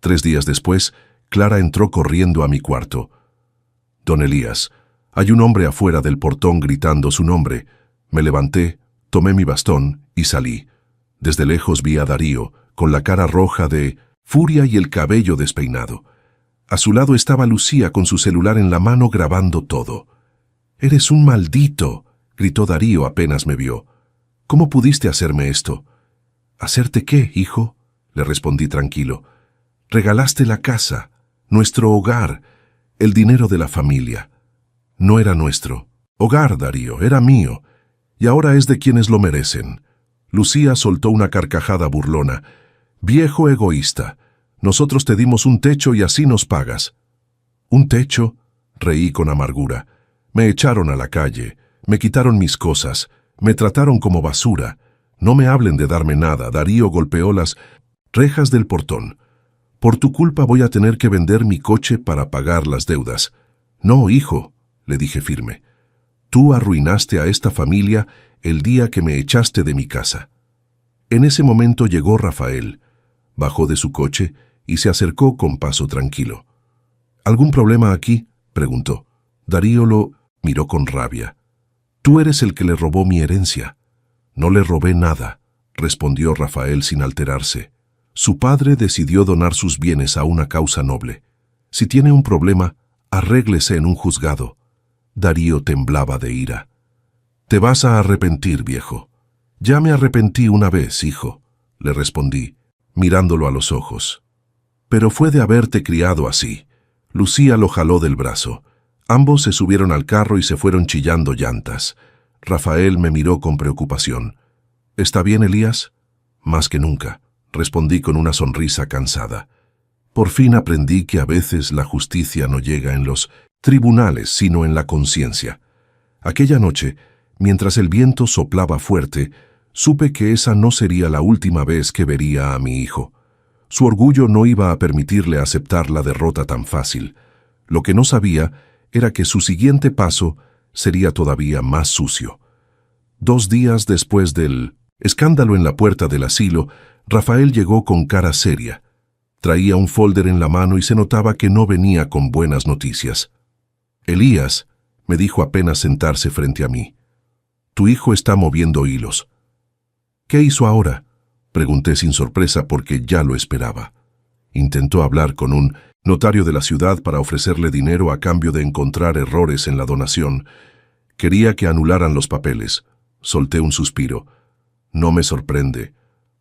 3 días después, Clara entró corriendo a mi cuarto. «Don Elías, hay un hombre afuera del portón gritando su nombre». Me levanté, tomé mi bastón y salí. Desde lejos vi a Darío, con la cara roja de furia y el cabello despeinado. A su lado estaba Lucía con su celular en la mano grabando todo. «¡Eres un maldito!», gritó Darío apenas me vio. «¿Cómo pudiste hacerme esto?» «¿Hacerte qué, hijo?», le respondí tranquilo. «Regalaste la casa, nuestro hogar, el dinero de la familia. No era nuestro hogar, Darío, era mío. Y ahora es de quienes lo merecen». Lucía soltó una carcajada burlona. «Viejo egoísta, nosotros te dimos un techo y así nos pagas». «¿Un techo?», reí con amargura. «Me echaron a la calle, me quitaron mis cosas, me trataron como basura. No me hablen de darme nada». Darío golpeó las rejas del portón. «Por tu culpa voy a tener que vender mi coche para pagar las deudas». «No, hijo», le dije firme. «Tú arruinaste a esta familia el día que me echaste de mi casa». En ese momento llegó Rafael. Bajó de su coche y se acercó con paso tranquilo. «¿Algún problema aquí?», preguntó. Darío lo miró con rabia. «Tú eres el que le robó mi herencia». «No le robé nada», respondió Rafael sin alterarse. «Su padre decidió donar sus bienes a una causa noble. Si tiene un problema, arréglese en un juzgado». Darío temblaba de ira. «Te vas a arrepentir, viejo». «Ya me arrepentí una vez, hijo», le respondí, mirándolo a los ojos. «Pero fue de haberte criado así». Lucía lo jaló del brazo. Ambos se subieron al carro y se fueron chillando llantas. Rafael me miró con preocupación. «¿Está bien, Elías?» «Más que nunca», respondí con una sonrisa cansada. Por fin aprendí que a veces la justicia no llega en los tribunales, sino en la conciencia. Aquella noche, mientras el viento soplaba fuerte, supe que esa no sería la última vez que vería a mi hijo. Su orgullo no iba a permitirle aceptar la derrota tan fácil. Lo que no sabía era que su siguiente paso sería todavía más sucio. 2 días después del escándalo en la puerta del asilo, Rafael llegó con cara seria. Traía un folder en la mano y se notaba que no venía con buenas noticias. «Elías», me dijo apenas sentarse frente a mí, «tu hijo está moviendo hilos». «¿Qué hizo ahora?», pregunté sin sorpresa porque ya lo esperaba. Intentó hablar con un notario de la ciudad para ofrecerle dinero a cambio de encontrar errores en la donación. Quería que anularan los papeles. Solté un suspiro. «No me sorprende.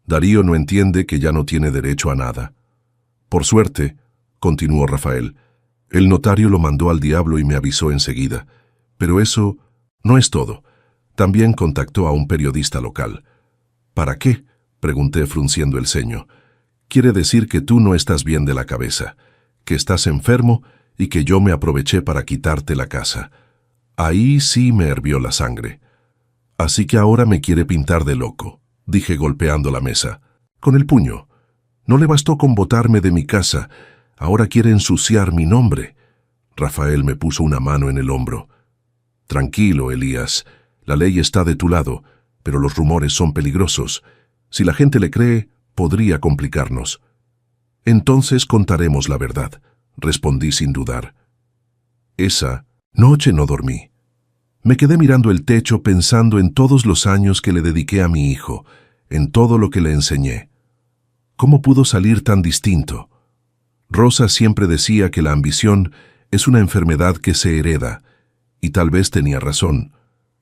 Darío no entiende que ya no tiene derecho a nada». «Por suerte», continuó Rafael, «el notario lo mandó al diablo y me avisó enseguida. Pero eso no es todo. También contactó a un periodista local». «¿Para qué?», pregunté frunciendo el ceño. «Quiere decir que tú no estás bien de la cabeza, que estás enfermo y que yo me aproveché para quitarte la casa». Ahí sí me hirvió la sangre. «Así que ahora me quiere pintar de loco», dije golpeando la mesa, con el puño. «No le bastó con botarme de mi casa, ahora quiere ensuciar mi nombre». Rafael me puso una mano en el hombro. «Tranquilo, Elías, la ley está de tu lado, pero los rumores son peligrosos. Si la gente le cree, podría complicarnos». «Entonces contaremos la verdad», respondí sin dudar. Esa noche no dormí. Me quedé mirando el techo pensando en todos los años que le dediqué a mi hijo, en todo lo que le enseñé. ¿Cómo pudo salir tan distinto? Rosa siempre decía que la ambición es una enfermedad que se hereda, y tal vez tenía razón.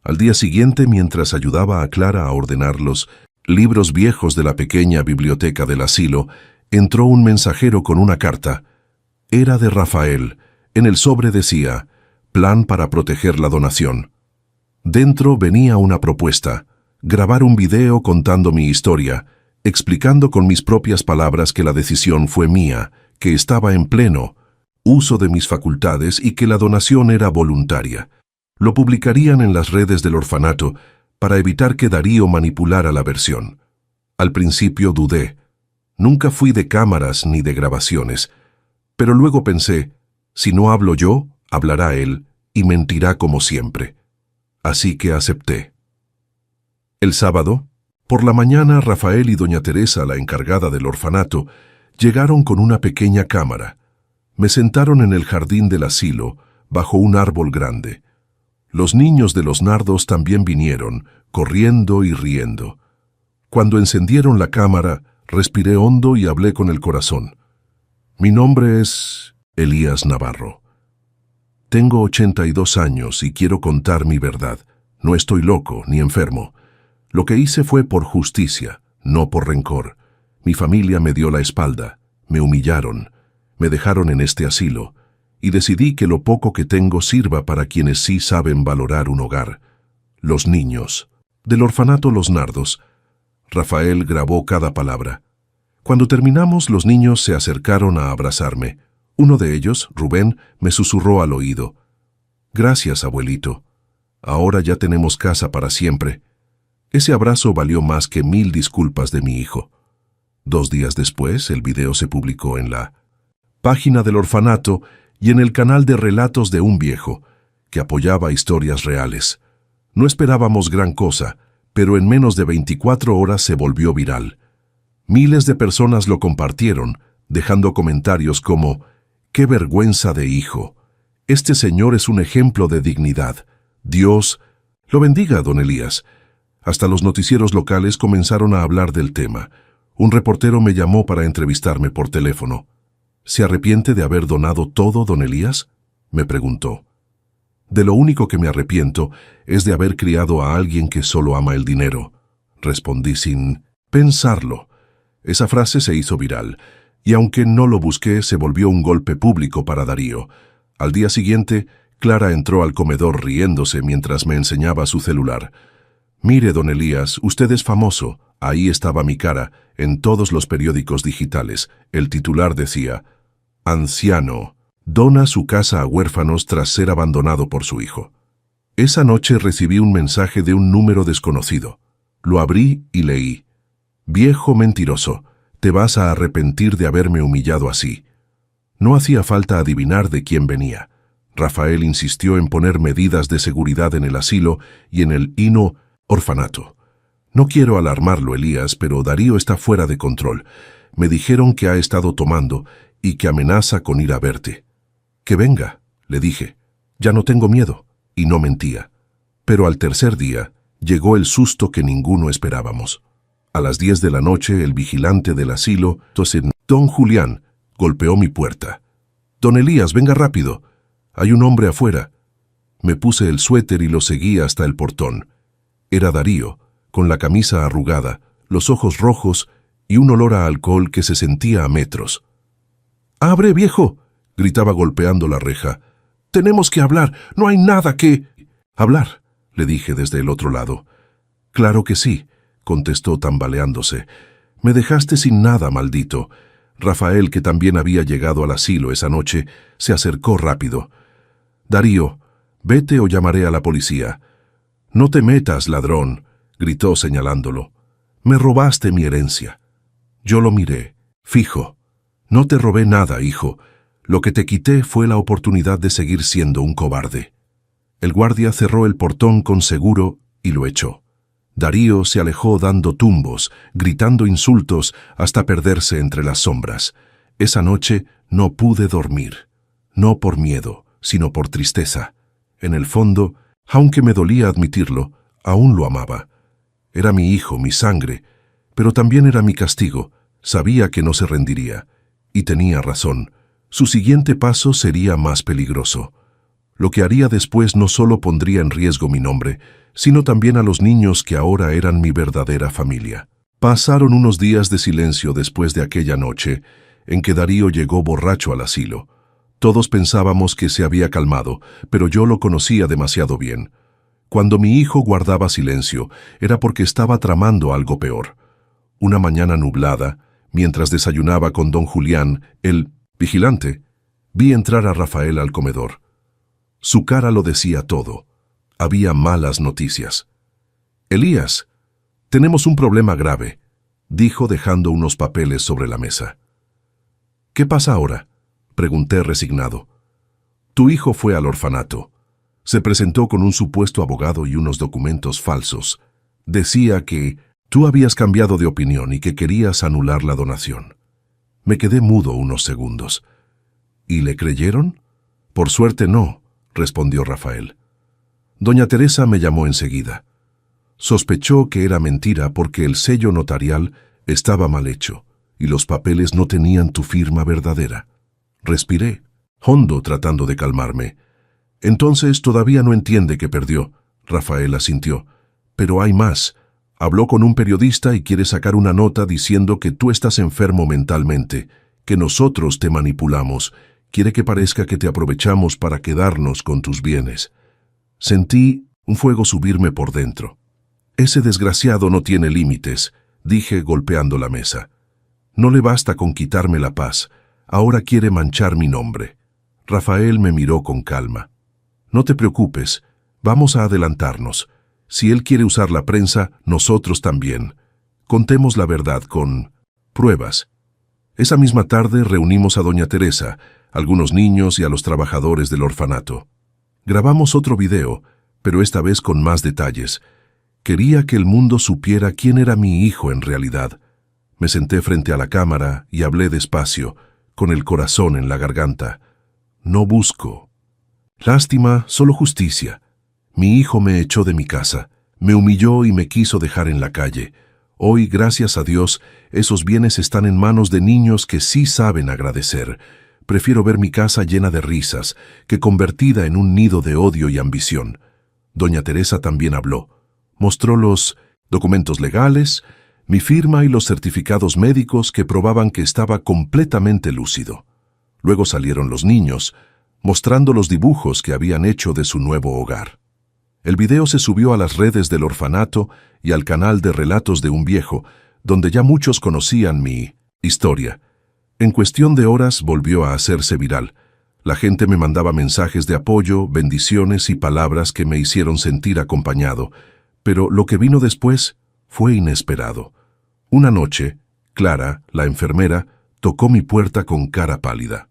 Al día siguiente, mientras ayudaba a Clara a ordenar los libros viejos de la pequeña biblioteca del asilo, entró un mensajero con una carta. Era de Rafael. En el sobre decía, «Plan para proteger la donación». Dentro venía una propuesta, grabar un video contando mi historia, explicando con mis propias palabras que la decisión fue mía, que estaba en pleno uso de mis facultades y que la donación era voluntaria. Lo publicarían en las redes del orfanato para evitar que Darío manipulara la versión. Al principio dudé. Nunca fui de cámaras ni de grabaciones. Pero luego pensé, si no hablo yo, hablará él y mentirá como siempre. Así que acepté. El sábado, por la mañana, Rafael y doña Teresa, la encargada del orfanato, llegaron con una pequeña cámara. Me sentaron en el jardín del asilo, bajo un árbol grande. Los niños de los nardos también vinieron, corriendo y riendo. Cuando encendieron la cámara, respiré hondo y hablé con el corazón. Mi nombre es Elías Navarro. Tengo 82 años y quiero contar mi verdad. No estoy loco ni enfermo. Lo que hice fue por justicia, no por rencor. Mi familia me dio la espalda, me humillaron, me dejaron en este asilo, y decidí que lo poco que tengo sirva para quienes sí saben valorar un hogar. Los niños. Del orfanato Los Nardos. Rafael grabó cada palabra. Cuando terminamos, los niños se acercaron a abrazarme. Uno de ellos, Rubén, me susurró al oído. Gracias, abuelito. Ahora ya tenemos casa para siempre. Ese abrazo valió más que 1000 disculpas de mi hijo. 2 días después, el video se publicó en la página del orfanato y en el canal de relatos de un viejo, que apoyaba historias reales. No esperábamos gran cosa, pero en menos de 24 horas se volvió viral. Miles de personas lo compartieron, dejando comentarios como «¡Qué vergüenza de hijo! Este señor es un ejemplo de dignidad. Dios lo bendiga, don Elías». Hasta los noticieros locales comenzaron a hablar del tema. Un reportero me llamó para entrevistarme por teléfono. «¿Se arrepiente de haber donado todo, don Elías?», me preguntó. «De lo único que me arrepiento es de haber criado a alguien que solo ama el dinero», respondí sin pensarlo. Esa frase se hizo viral, y aunque no lo busqué, se volvió un golpe público para Darío. Al día siguiente, Clara entró al comedor riéndose mientras me enseñaba su celular. «Mire, don Elías, usted es famoso». Ahí estaba mi cara, en todos los periódicos digitales. El titular decía, «Anciano, dona su casa a huérfanos tras ser abandonado por su hijo». Esa noche recibí un mensaje de un número desconocido. Lo abrí y leí. «Viejo mentiroso, te vas a arrepentir de haberme humillado así». No hacía falta adivinar de quién venía. Rafael insistió en poner medidas de seguridad en el asilo y en el orfanato. No quiero alarmarlo, Elías, pero Darío está fuera de control. Me dijeron que ha estado tomando y que amenaza con ir a verte. «Que venga», le dije. «Ya no tengo miedo». Y no mentía. Pero al tercer día llegó el susto que ninguno esperábamos. A las 10 de la noche, el vigilante del asilo, don Julián, golpeó mi puerta. «Don Elías, venga rápido. Hay un hombre afuera». Me puse el suéter y lo seguí hasta el portón. Era Darío, con la camisa arrugada, los ojos rojos y un olor a alcohol que se sentía a metros. «¡Abre, viejo!», gritaba golpeando la reja. «Tenemos que hablar, no hay nada que...» «¿Hablar?», le dije desde el otro lado. «Claro que sí», contestó tambaleándose. «Me dejaste sin nada, maldito». Rafael, que también había llegado al asilo esa noche, se acercó rápido. «Darío, vete o llamaré a la policía». «No te metas, ladrón», gritó señalándolo. «Me robaste mi herencia». Yo lo miré. «Fijo. No te robé nada, hijo. Lo que te quité fue la oportunidad de seguir siendo un cobarde». El guardia cerró el portón con seguro y lo echó. Darío se alejó dando tumbos, gritando insultos hasta perderse entre las sombras. Esa noche no pude dormir. No por miedo, sino por tristeza. En el fondo, aunque me dolía admitirlo, aún lo amaba. Era mi hijo, mi sangre, pero también era mi castigo. Sabía que no se rendiría. Y tenía razón. Su siguiente paso sería más peligroso. Lo que haría después no solo pondría en riesgo mi nombre, sino también a los niños que ahora eran mi verdadera familia. Pasaron unos días de silencio después de aquella noche, en que Darío llegó borracho al asilo. Todos pensábamos que se había calmado, pero yo lo conocía demasiado bien. Cuando mi hijo guardaba silencio, era porque estaba tramando algo peor. Una mañana nublada, mientras desayunaba con don Julián, el vigilante, vi entrar a Rafael al comedor. Su cara lo decía todo. había malas noticias. «Elías, tenemos un problema grave», dijo dejando unos papeles sobre la mesa. «¿Qué pasa ahora?», pregunté resignado. «Tu hijo fue al orfanato. Se presentó con un supuesto abogado y unos documentos falsos. Decía que tú habías cambiado de opinión y que querías anular la donación». Me quedé mudo unos segundos. «¿Y le creyeron?». «Por suerte no», respondió Rafael. Doña Teresa me llamó enseguida. Sospechó que era mentira porque el sello notarial estaba mal hecho y los papeles no tenían tu firma verdadera. Respiré, hondo, tratando de calmarme. «Entonces todavía no entiende que perdió», Rafael asintió. «Pero hay más. Habló con un periodista y quiere sacar una nota diciendo que tú estás enfermo mentalmente, que nosotros te manipulamos. Quiere que parezca que te aprovechamos para quedarnos con tus bienes». Sentí un fuego subirme por dentro. «Ese desgraciado no tiene límites», dije golpeando la mesa. «No le basta con quitarme la paz. Ahora quiere manchar mi nombre». Rafael me miró con calma. «No te preocupes. Vamos a adelantarnos. Si él quiere usar la prensa, nosotros también. Contemos la verdad con pruebas». Esa misma tarde reunimos a doña Teresa, algunos niños y a los trabajadores del orfanato. Grabamos otro video, pero esta vez con más detalles. Quería que el mundo supiera quién era mi hijo en realidad. Me senté frente a la cámara y hablé despacio, con el corazón en la garganta. «No busco lástima, solo justicia. Mi hijo me echó de mi casa, me humilló y me quiso dejar en la calle. Hoy, gracias a Dios, esos bienes están en manos de niños que sí saben agradecer. Prefiero ver mi casa llena de risas que convertida en un nido de odio y ambición». Doña Teresa también habló. Mostró los documentos legales, mi firma y los certificados médicos que probaban que estaba completamente lúcido. Luego salieron los niños, mostrando los dibujos que habían hecho de su nuevo hogar. El video se subió a las redes del orfanato y al canal de Relatos de un Viejo, donde ya muchos conocían mi historia. En cuestión de horas volvió a hacerse viral. La gente me mandaba mensajes de apoyo, bendiciones y palabras que me hicieron sentir acompañado. Pero lo que vino después fue inesperado. Una noche, Clara, la enfermera, tocó mi puerta con cara pálida.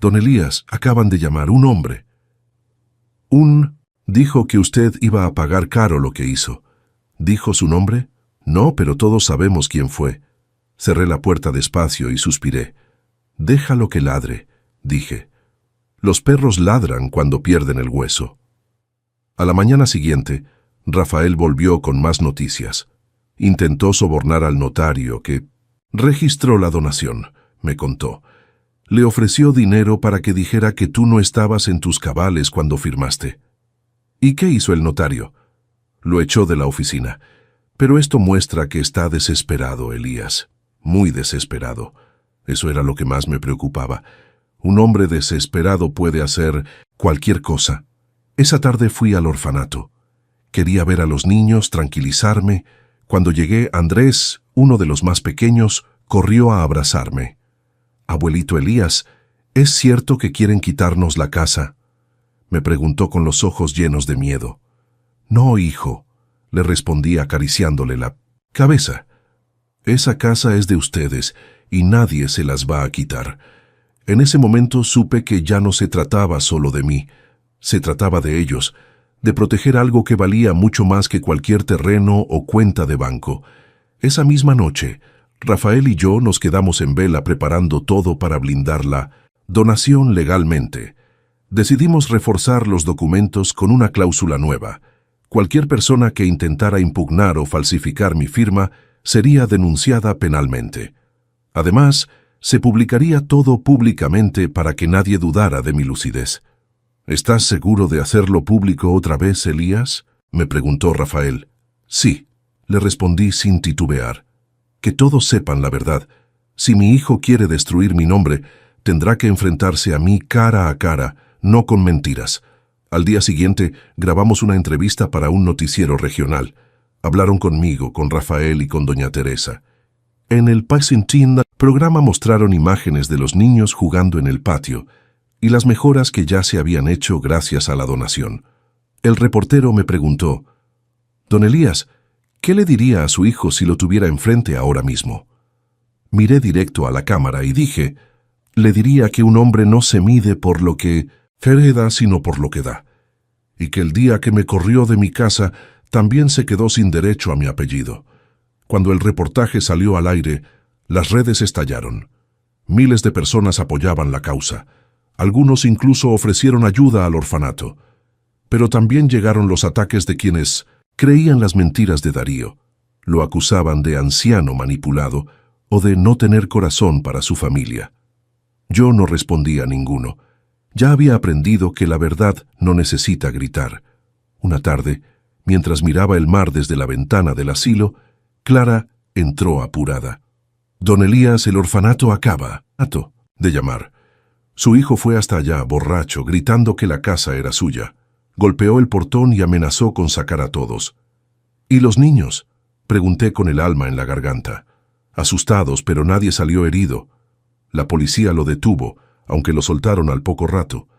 «Don Elías, acaban de llamar un hombre». Dijo que usted iba a pagar caro lo que hizo». «¿Dijo su nombre?». «No, pero todos sabemos quién fue». Cerré la puerta despacio y suspiré. «Déjalo que ladre», dije. «Los perros ladran cuando pierden el hueso». A la mañana siguiente, Rafael volvió con más noticias. Intentó sobornar al notario que registró la donación, me contó. Le ofreció dinero para que dijera que tú no estabas en tus cabales cuando firmaste. ¿Y qué hizo el notario? Lo echó de la oficina. Pero esto muestra que está desesperado, Elías. Muy desesperado. Eso era lo que más me preocupaba. Un hombre desesperado puede hacer cualquier cosa. Esa tarde fui al orfanato. Quería ver a los niños, tranquilizarme. Cuando llegué, Andrés, uno de los más pequeños, corrió a abrazarme. «Abuelito Elías, ¿es cierto que quieren quitarnos la casa?», me preguntó con los ojos llenos de miedo. «No, hijo», le respondí acariciándole la cabeza. «Esa casa es de ustedes y nadie se las va a quitar». En ese momento supe que ya no se trataba solo de mí, se trataba de ellos, de proteger algo que valía mucho más que cualquier terreno o cuenta de banco. Esa misma noche, Rafael y yo nos quedamos en vela preparando todo para blindar la donación legalmente. Decidimos reforzar los documentos con una cláusula nueva. Cualquier persona que intentara impugnar o falsificar mi firma sería denunciada penalmente. Además, se publicaría todo públicamente para que nadie dudara de mi lucidez. «¿Estás seguro de hacerlo público otra vez, Elías?», me preguntó Rafael. «Sí», le respondí sin titubear. «Que todos sepan la verdad. Si mi hijo quiere destruir mi nombre, tendrá que enfrentarse a mí cara a cara, no con mentiras». Al día siguiente, grabamos una entrevista para un noticiero regional. Hablaron conmigo, con Rafael y con doña Teresa. En el Pacentina programa mostraron imágenes de los niños jugando en el patio y las mejoras que ya se habían hecho gracias a la donación. El reportero me preguntó: «Don Elías, ¿qué le diría a su hijo si lo tuviera enfrente ahora mismo?». Miré directo a la cámara y dije: «Le diría que un hombre no se mide por lo que hereda, sino por lo que da, y que el día que me corrió de mi casa también se quedó sin derecho a mi apellido». Cuando el reportaje salió al aire, las redes estallaron. Miles de personas apoyaban la causa. Algunos incluso ofrecieron ayuda al orfanato. Pero también llegaron los ataques de quienes creían las mentiras de Darío. Lo acusaban de anciano manipulado o de no tener corazón para su familia. Yo no respondí a ninguno. Ya había aprendido que la verdad no necesita gritar. Una tarde, mientras miraba el mar desde la ventana del asilo, Clara entró apurada. «Don Elías, el orfanato acaba de llamar». Su hijo fue hasta allá, borracho, gritando que la casa era suya. Golpeó el portón y amenazó con sacar a todos. «¿Y los niños?», pregunté con el alma en la garganta. Asustados, pero nadie salió herido. La policía lo detuvo, aunque lo soltaron al poco rato.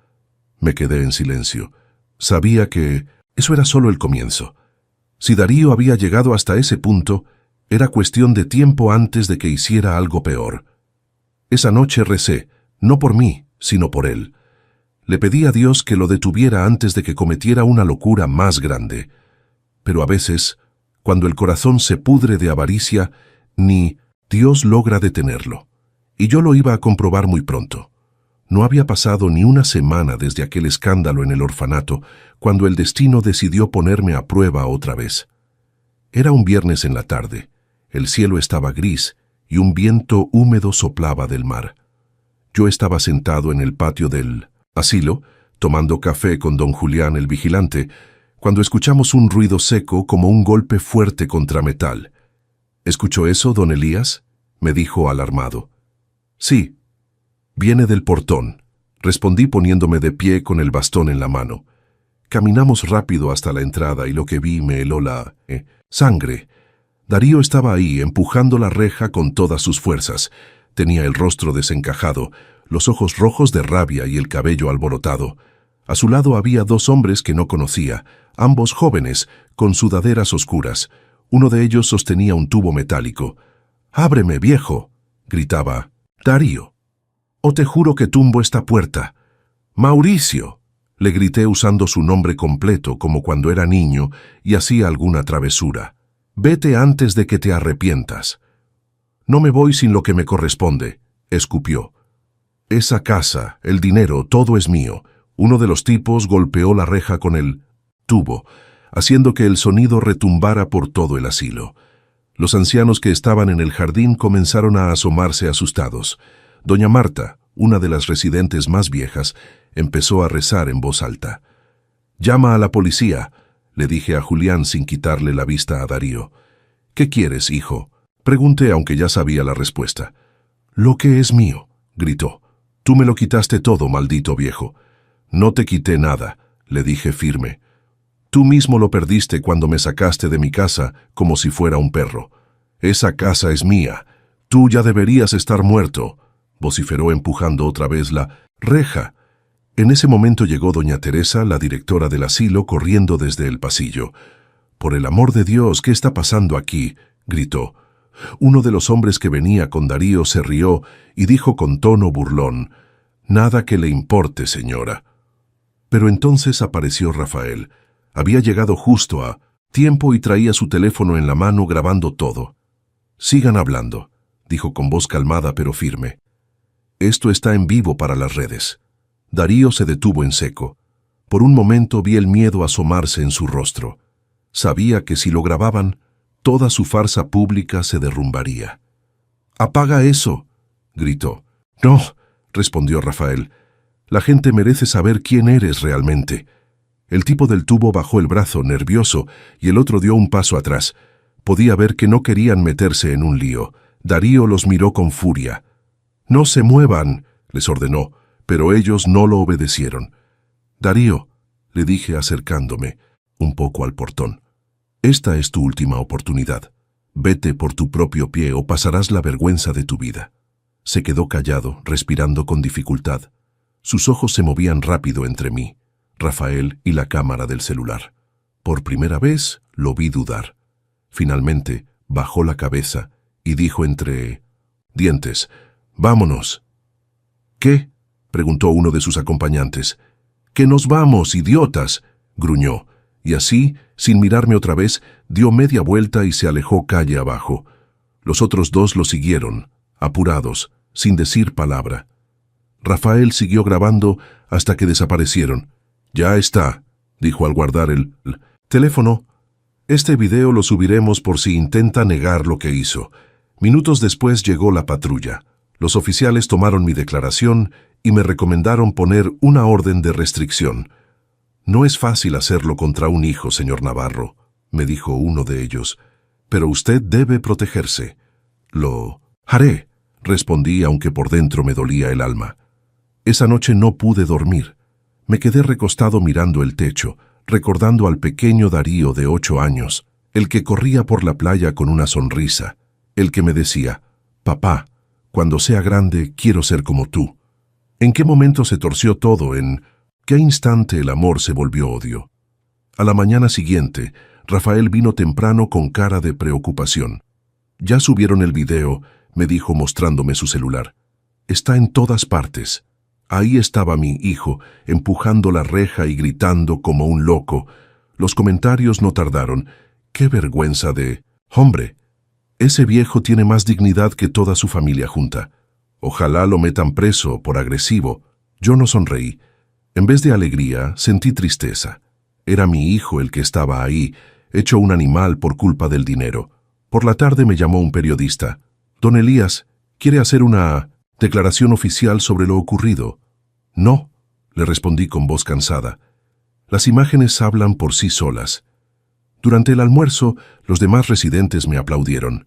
Me quedé en silencio. Sabía que eso era solo el comienzo. Si Darío había llegado hasta ese punto, era cuestión de tiempo antes de que hiciera algo peor. Esa noche recé, no por mí, sino por él. Le pedí a Dios que lo detuviera antes de que cometiera una locura más grande. Pero a veces, cuando el corazón se pudre de avaricia, ni Dios logra detenerlo. Y yo lo iba a comprobar muy pronto. No había pasado ni una semana desde aquel escándalo en el orfanato, cuando el destino decidió ponerme a prueba otra vez. Era un viernes en la tarde. El cielo estaba gris y un viento húmedo soplaba del mar. Yo estaba sentado en el patio del asilo, tomando café con don Julián el vigilante, cuando escuchamos un ruido seco como un golpe fuerte contra metal. «¿Escuchó eso, don Elías?», me dijo alarmado. «Sí, viene del portón», respondí poniéndome de pie con el bastón en la mano. Caminamos rápido hasta la entrada y lo que vi me heló la sangre. Darío estaba ahí, empujando la reja con todas sus fuerzas. Tenía el rostro desencajado, los ojos rojos de rabia y el cabello alborotado. A su lado había dos hombres que no conocía, ambos jóvenes, con sudaderas oscuras. Uno de ellos sostenía un tubo metálico. «¡Ábreme, viejo!», gritaba Darío. «O te juro que tumbo esta puerta». «¡Mauricio!», le grité usando su nombre completo como cuando era niño y hacía alguna travesura. «Vete antes de que te arrepientas». «No me voy sin lo que me corresponde», escupió. «Esa casa, el dinero, todo es mío». Uno de los tipos golpeó la reja con el tubo, haciendo que el sonido retumbara por todo el asilo. Los ancianos que estaban en el jardín comenzaron a asomarse asustados. Doña Marta, una de las residentes más viejas, empezó a rezar en voz alta. «Llama a la policía», le dije a Julián sin quitarle la vista a Darío. «¿Qué quieres, hijo?», pregunté aunque ya sabía la respuesta. «Lo que es mío», gritó. «Tú me lo quitaste todo, maldito viejo». «No te quité nada», le dije firme. «Tú mismo lo perdiste cuando me sacaste de mi casa como si fuera un perro. Esa casa es mía. Tú ya deberías estar muerto», vociferó empujando otra vez la reja. En ese momento llegó doña Teresa, la directora del asilo, corriendo desde el pasillo. «Por el amor de Dios, ¿qué está pasando aquí?», gritó. Uno de los hombres que venía con Darío se rió y dijo con tono burlón: «Nada que le importe, señora». Pero entonces apareció Rafael. Había llegado justo a tiempo y traía su teléfono en la mano grabando todo. «Sigan hablando», dijo con voz calmada pero firme. «Esto está en vivo para las redes». Darío se detuvo en seco. Por un momento vi el miedo asomarse en su rostro. Sabía que si lo grababan, toda su farsa pública se derrumbaría. «¡Apaga eso!», gritó. «No», respondió Rafael. «La gente merece saber quién eres realmente». El tipo del tubo bajó el brazo, nervioso, y el otro dio un paso atrás. Podía ver que no querían meterse en un lío. Darío los miró con furia. «No se muevan», les ordenó, pero ellos no lo obedecieron. «Darío», le dije acercándome un poco al portón, «esta es tu última oportunidad. Vete por tu propio pie o pasarás la vergüenza de tu vida». Se quedó callado, respirando con dificultad. Sus ojos se movían rápido entre mí. Rafael y la cámara del celular. Por primera vez lo vi dudar. Finalmente bajó la cabeza y dijo entre dientes: «Vámonos». «¿Qué?», preguntó uno de sus acompañantes. «¡Que nos vamos, idiotas!», gruñó, y así, sin mirarme otra vez, dio media vuelta y se alejó calle abajo. Los otros dos lo siguieron, apurados, sin decir palabra. Rafael siguió grabando hasta que desaparecieron. «Ya está», dijo al guardar el teléfono. «Este video lo subiremos por si intenta negar lo que hizo». Minutos después llegó la patrulla. Los oficiales tomaron mi declaración y me recomendaron poner una orden de restricción. «No es fácil hacerlo contra un hijo, señor Navarro», me dijo uno de ellos, «pero usted debe protegerse». «Lo haré», respondí, aunque por dentro me dolía el alma. Esa noche no pude dormir. Me quedé recostado mirando el techo, recordando al pequeño Darío de 8 años, el que corría por la playa con una sonrisa, el que me decía: «Papá, cuando sea grande quiero ser como tú». ¿En qué momento se torció todo? ¿En qué instante el amor se volvió odio? A la mañana siguiente, Rafael vino temprano con cara de preocupación. «Ya subieron el video», me dijo mostrándome su celular. «Está en todas partes». Ahí estaba mi hijo, empujando la reja y gritando como un loco. Los comentarios no tardaron. «¡Qué vergüenza de... hombre! Ese viejo tiene más dignidad que toda su familia junta. Ojalá lo metan preso por agresivo». Yo no sonreí. En vez de alegría, sentí tristeza. Era mi hijo el que estaba ahí, hecho un animal por culpa del dinero. Por la tarde me llamó un periodista. «Don Elías, ¿quiere hacer una declaración oficial sobre lo ocurrido?» «No», le respondí con voz cansada. «Las imágenes hablan por sí solas». Durante el almuerzo, los demás residentes me aplaudieron.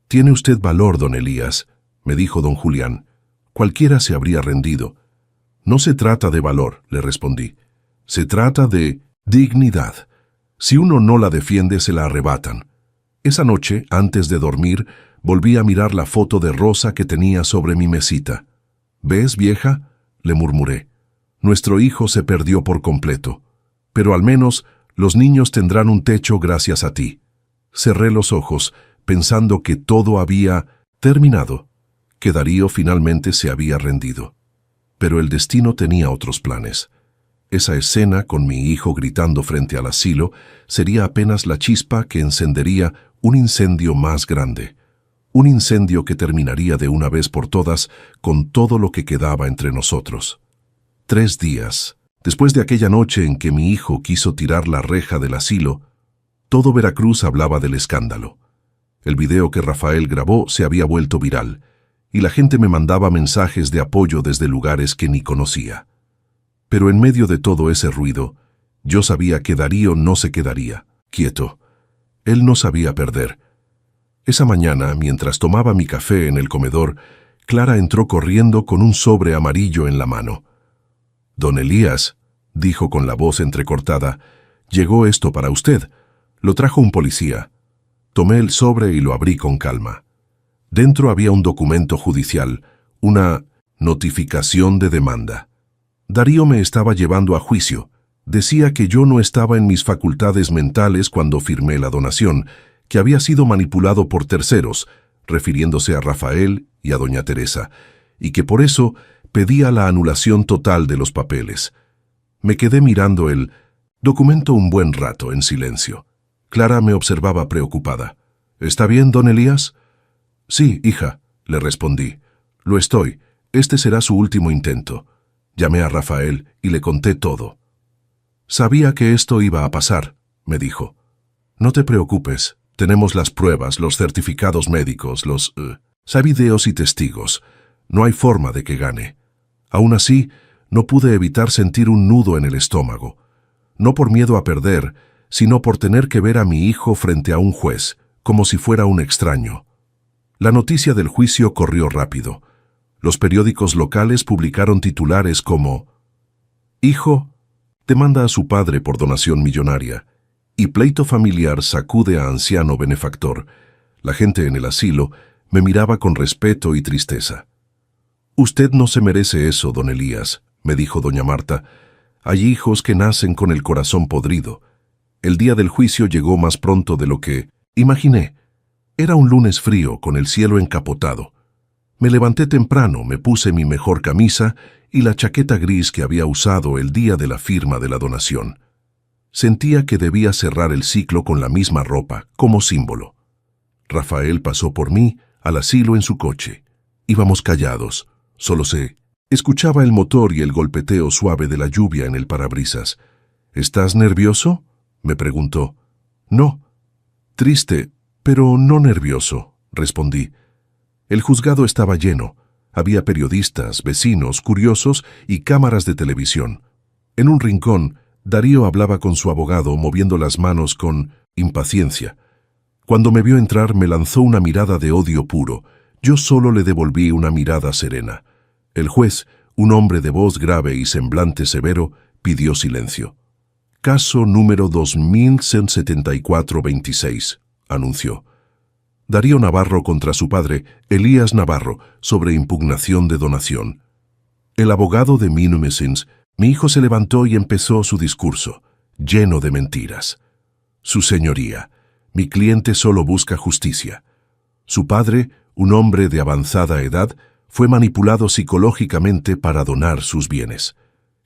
«Tiene usted valor, don Elías», me dijo don Julián. «Cualquiera se habría rendido». «No se trata de valor», le respondí. «Se trata de dignidad. Si uno no la defiende, se la arrebatan». Esa noche, antes de dormir, volví a mirar la foto de Rosa que tenía sobre mi mesita. «¿Ves, vieja?», le murmuré. «Nuestro hijo se perdió por completo. Pero al menos los niños tendrán un techo gracias a ti». Cerré los ojos, pensando que todo había terminado, que Darío finalmente se había rendido. Pero el destino tenía otros planes. Esa escena con mi hijo gritando frente al asilo sería apenas la chispa que encendería un incendio más grande. Un incendio que terminaría de una vez por todas con todo lo que quedaba entre nosotros. 3 días, después de aquella noche en que mi hijo quiso tirar la reja del asilo, todo Veracruz hablaba del escándalo. El video que Rafael grabó se había vuelto viral, y la gente me mandaba mensajes de apoyo desde lugares que ni conocía. Pero en medio de todo ese ruido, yo sabía que Darío no se quedaría quieto. Él no sabía perder. Esa mañana, mientras tomaba mi café en el comedor, Clara entró corriendo con un sobre amarillo en la mano. «Don Elías», dijo con la voz entrecortada, «llegó esto para usted. Lo trajo un policía». Tomé el sobre y lo abrí con calma. Dentro había un documento judicial, una notificación de demanda. Darío me estaba llevando a juicio. Decía que yo no estaba en mis facultades mentales cuando firmé la donación, que había sido manipulado por terceros, refiriéndose a Rafael y a doña Teresa, y que por eso pedía la anulación total de los papeles. Me quedé mirando el documento un buen rato en silencio. Clara me observaba preocupada. «¿Está bien, don Elías?» «Sí, hija», le respondí. «Lo estoy. Este será su último intento». Llamé a Rafael y le conté todo. «Sabía que esto iba a pasar», me dijo. «No te preocupes. Tenemos las pruebas, los certificados médicos, hay videos y testigos. No hay forma de que gane». Aún así, no pude evitar sentir un nudo en el estómago. No por miedo a perder, sino por tener que ver a mi hijo frente a un juez, como si fuera un extraño. La noticia del juicio corrió rápido. Los periódicos locales publicaron titulares como «Hijo demanda a su padre por donación millonaria» y «Pleito familiar sacude a anciano benefactor». La gente en el asilo me miraba con respeto y tristeza. «Usted no se merece eso, don Elías», me dijo doña Marta. Hay hijos que nacen con el corazón podrido. El día del juicio llegó más pronto de lo que imaginé. Era un lunes frío, con el cielo encapotado. Me levanté temprano, me puse mi mejor camisa y la chaqueta gris que había usado el día de la firma de la donación. Sentía que debía cerrar el ciclo con la misma ropa, como símbolo. Rafael pasó por mí al asilo en su coche. Íbamos callados, solo se escuchaba el motor y el golpeteo suave de la lluvia en el parabrisas. ¿Estás nervioso?, me preguntó. No. Triste, pero no nervioso, respondí. El juzgado estaba lleno. Había periodistas, vecinos, curiosos y cámaras de televisión. En un rincón, Darío hablaba con su abogado, moviendo las manos con impaciencia. Cuando me vio entrar, me lanzó una mirada de odio puro. Yo solo le devolví una mirada serena. El juez, un hombre de voz grave y semblante severo, pidió silencio. Caso número 2174-26, anunció. Darío Navarro contra su padre, Elías Navarro, sobre impugnación de donación. El abogado de Minumesins, mi hijo, se levantó y empezó su discurso, lleno de mentiras. Su señoría, mi cliente solo busca justicia. Su padre, un hombre de avanzada edad, fue manipulado psicológicamente para donar sus bienes.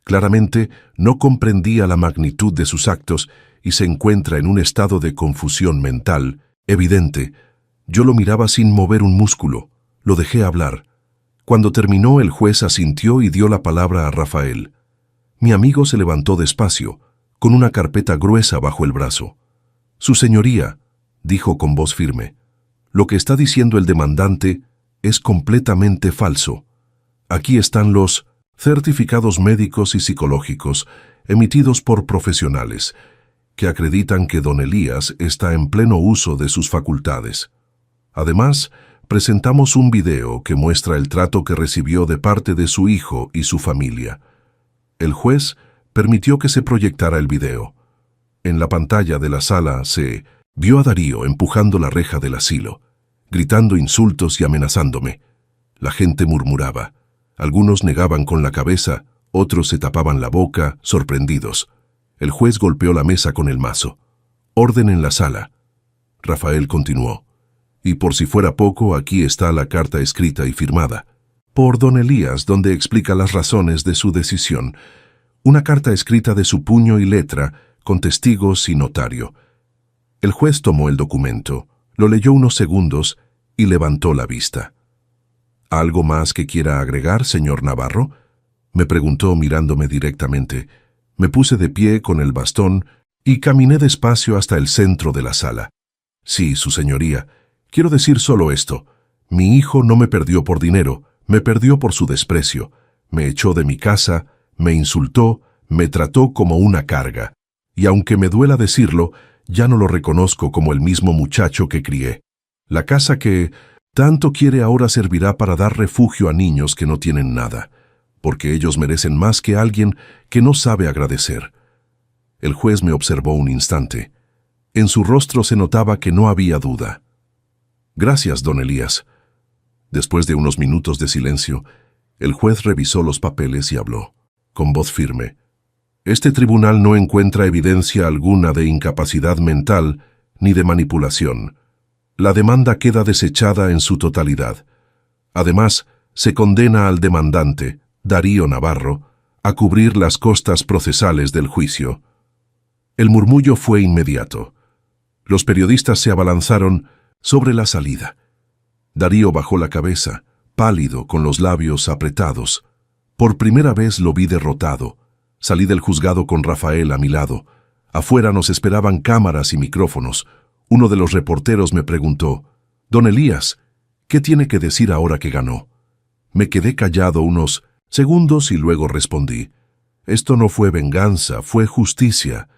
Claramente no comprendía la magnitud de sus actos y se encuentra en un estado de confusión mental evidente. Yo lo miraba sin mover un músculo. Lo dejé hablar. Cuando terminó, el juez asintió y dio la palabra a Rafael. Mi amigo se levantó despacio, con una carpeta gruesa bajo el brazo. Su señoría, dijo con voz firme, lo que está diciendo el demandante es completamente falso. Aquí están los certificados médicos y psicológicos emitidos por profesionales que acreditan que don Elías está en pleno uso de sus facultades. Además, presentamos un video que muestra el trato que recibió de parte de su hijo y su familia. El juez permitió que se proyectara el video. En la pantalla de la sala se vio a Darío empujando la reja del asilo, gritando insultos y amenazándome. La gente murmuraba. Algunos negaban con la cabeza, otros se tapaban la boca, sorprendidos. El juez golpeó la mesa con el mazo. Orden en la sala. Rafael continuó. Y por si fuera poco, aquí está la carta escrita y firmada por don Elías, donde explica las razones de su decisión. Una carta escrita de su puño y letra, con testigos y notario. El juez tomó el documento, lo leyó unos segundos y levantó la vista. ¿Algo más que quiera agregar, señor Navarro?, me preguntó mirándome directamente. Me puse de pie con el bastón y caminé despacio hasta el centro de la sala. Sí, su señoría, quiero decir solo esto. Mi hijo no me perdió por dinero, me perdió por su desprecio. Me echó de mi casa, me insultó, me trató como una carga. Y aunque me duela decirlo, ya no lo reconozco como el mismo muchacho que crié. La casa que tanto quiere ahora servirá para dar refugio a niños que no tienen nada, porque ellos merecen más que alguien que no sabe agradecer. El juez me observó un instante. En su rostro se notaba que no había duda. Gracias, don Elías. Después de unos minutos de silencio, el juez revisó los papeles y habló, con voz firme. Este tribunal no encuentra evidencia alguna de incapacidad mental ni de manipulación. La demanda queda desechada en su totalidad. Además, se condena al demandante, Darío Navarro, a cubrir las costas procesales del juicio. El murmullo fue inmediato. Los periodistas se abalanzaron sobre la salida. Darío bajó la cabeza, pálido, con los labios apretados. Por primera vez lo vi derrotado. Salí del juzgado con Rafael a mi lado. Afuera nos esperaban cámaras y micrófonos. Uno de los reporteros me preguntó, «Don Elías, ¿qué tiene que decir ahora que ganó?» Me quedé callado unos segundos y luego respondí, «Esto no fue venganza, fue justicia.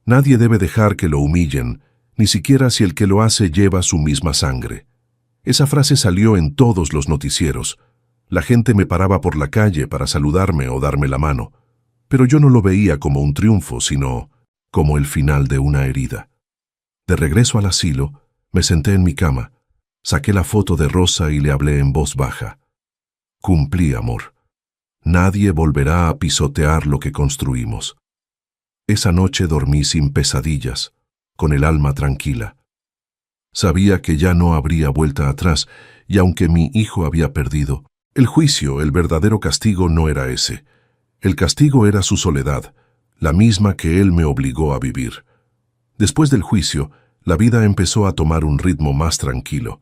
Nadie debe dejar que lo humillen, ni siquiera si el que lo hace lleva su misma sangre». Esa frase salió en todos los noticieros. La gente me paraba por la calle para saludarme o darme la mano, pero yo no lo veía como un triunfo, sino como el final de una herida. De regreso al asilo, me senté en mi cama, saqué la foto de Rosa y le hablé en voz baja. Cumplí, amor. Nadie volverá a pisotear lo que construimos. Esa noche dormí sin pesadillas, con el alma tranquila. Sabía que ya no habría vuelta atrás, y aunque mi hijo había perdido, el juicio, el verdadero castigo no era ese. El castigo era su soledad, la misma que él me obligó a vivir. Después del juicio, la vida empezó a tomar un ritmo más tranquilo.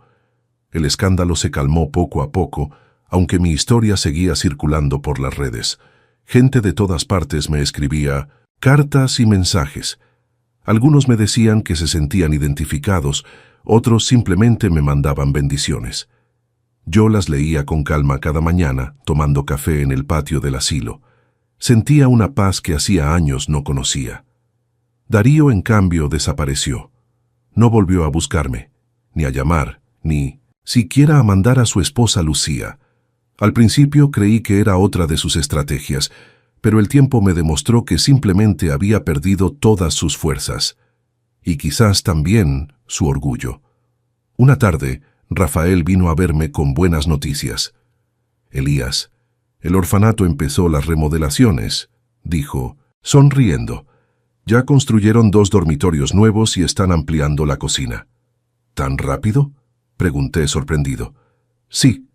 El escándalo se calmó poco a poco, aunque mi historia seguía circulando por las redes. Gente de todas partes me escribía cartas y mensajes. Algunos me decían que se sentían identificados, otros simplemente me mandaban bendiciones. Yo las leía con calma cada mañana, tomando café en el patio del asilo. Sentía una paz que hacía años no conocía. Darío, en cambio, desapareció. No volvió a buscarme, ni a llamar, ni siquiera a mandar a su esposa Lucía. Al principio creí que era otra de sus estrategias, pero el tiempo me demostró que simplemente había perdido todas sus fuerzas. Y quizás también su orgullo. Una tarde, Rafael vino a verme con buenas noticias. Elías, el orfanato empezó las remodelaciones, dijo, sonriendo. Ya construyeron 2 dormitorios nuevos y están ampliando la cocina. ¿Tan rápido?, pregunté sorprendido. Sí,